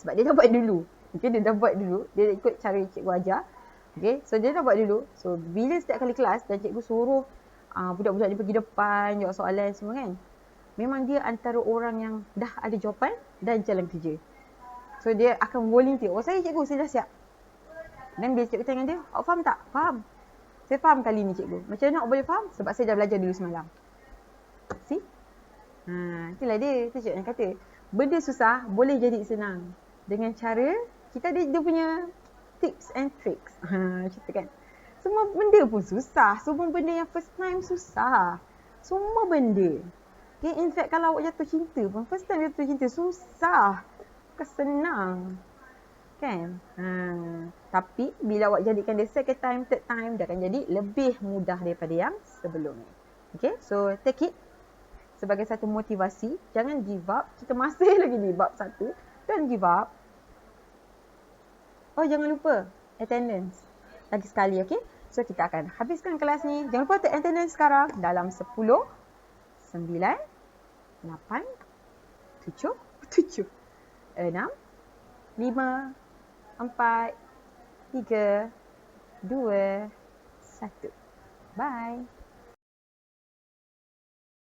sebab dia dah buat dulu. Okay, dia dah buat dulu. Dia ikut cara cikgu ajar. Okay, so dia dah buat dulu. So, bila setiap kali kelas dan cikgu suruh budak-budak dia pergi depan, jawab soalan semua kan. Memang dia antara orang yang dah ada jawapan dan jalan kerja. So, dia akan volunteer. Oh, saya cikgu, saya dah siap. Dan bila cikgu tanya dia, awak faham tak? Faham. Saya faham kali ni cikgu. Macam mana awak boleh faham? Sebab saya dah belajar dulu semalam. See? Itulah dia. Itu cikgu yang kata. Benda susah boleh jadi senang. Dengan cara, kita ada dia punya tips and tricks. Macam tu kan. Semua benda pun susah. Semua benda yang first time susah. Semua benda. Okay, in fact kalau awak jatuh cinta pun, first time jatuh cinta susah. Bukan senang. Kan? Tapi bila awak jadikan dia second time, third time, dia akan jadi lebih mudah daripada yang sebelumnya. Okay, so take it sebagai satu motivasi. Jangan give up. Kita masih lagi di bab 1. Don't give up. Oh, jangan lupa attendance. Lagi sekali, okay? So, kita akan habiskan kelas ni. Jangan lupa take attendance sekarang dalam 10, 9, 8, 7, 6, 5, 4, 3, 2, 1. Bye.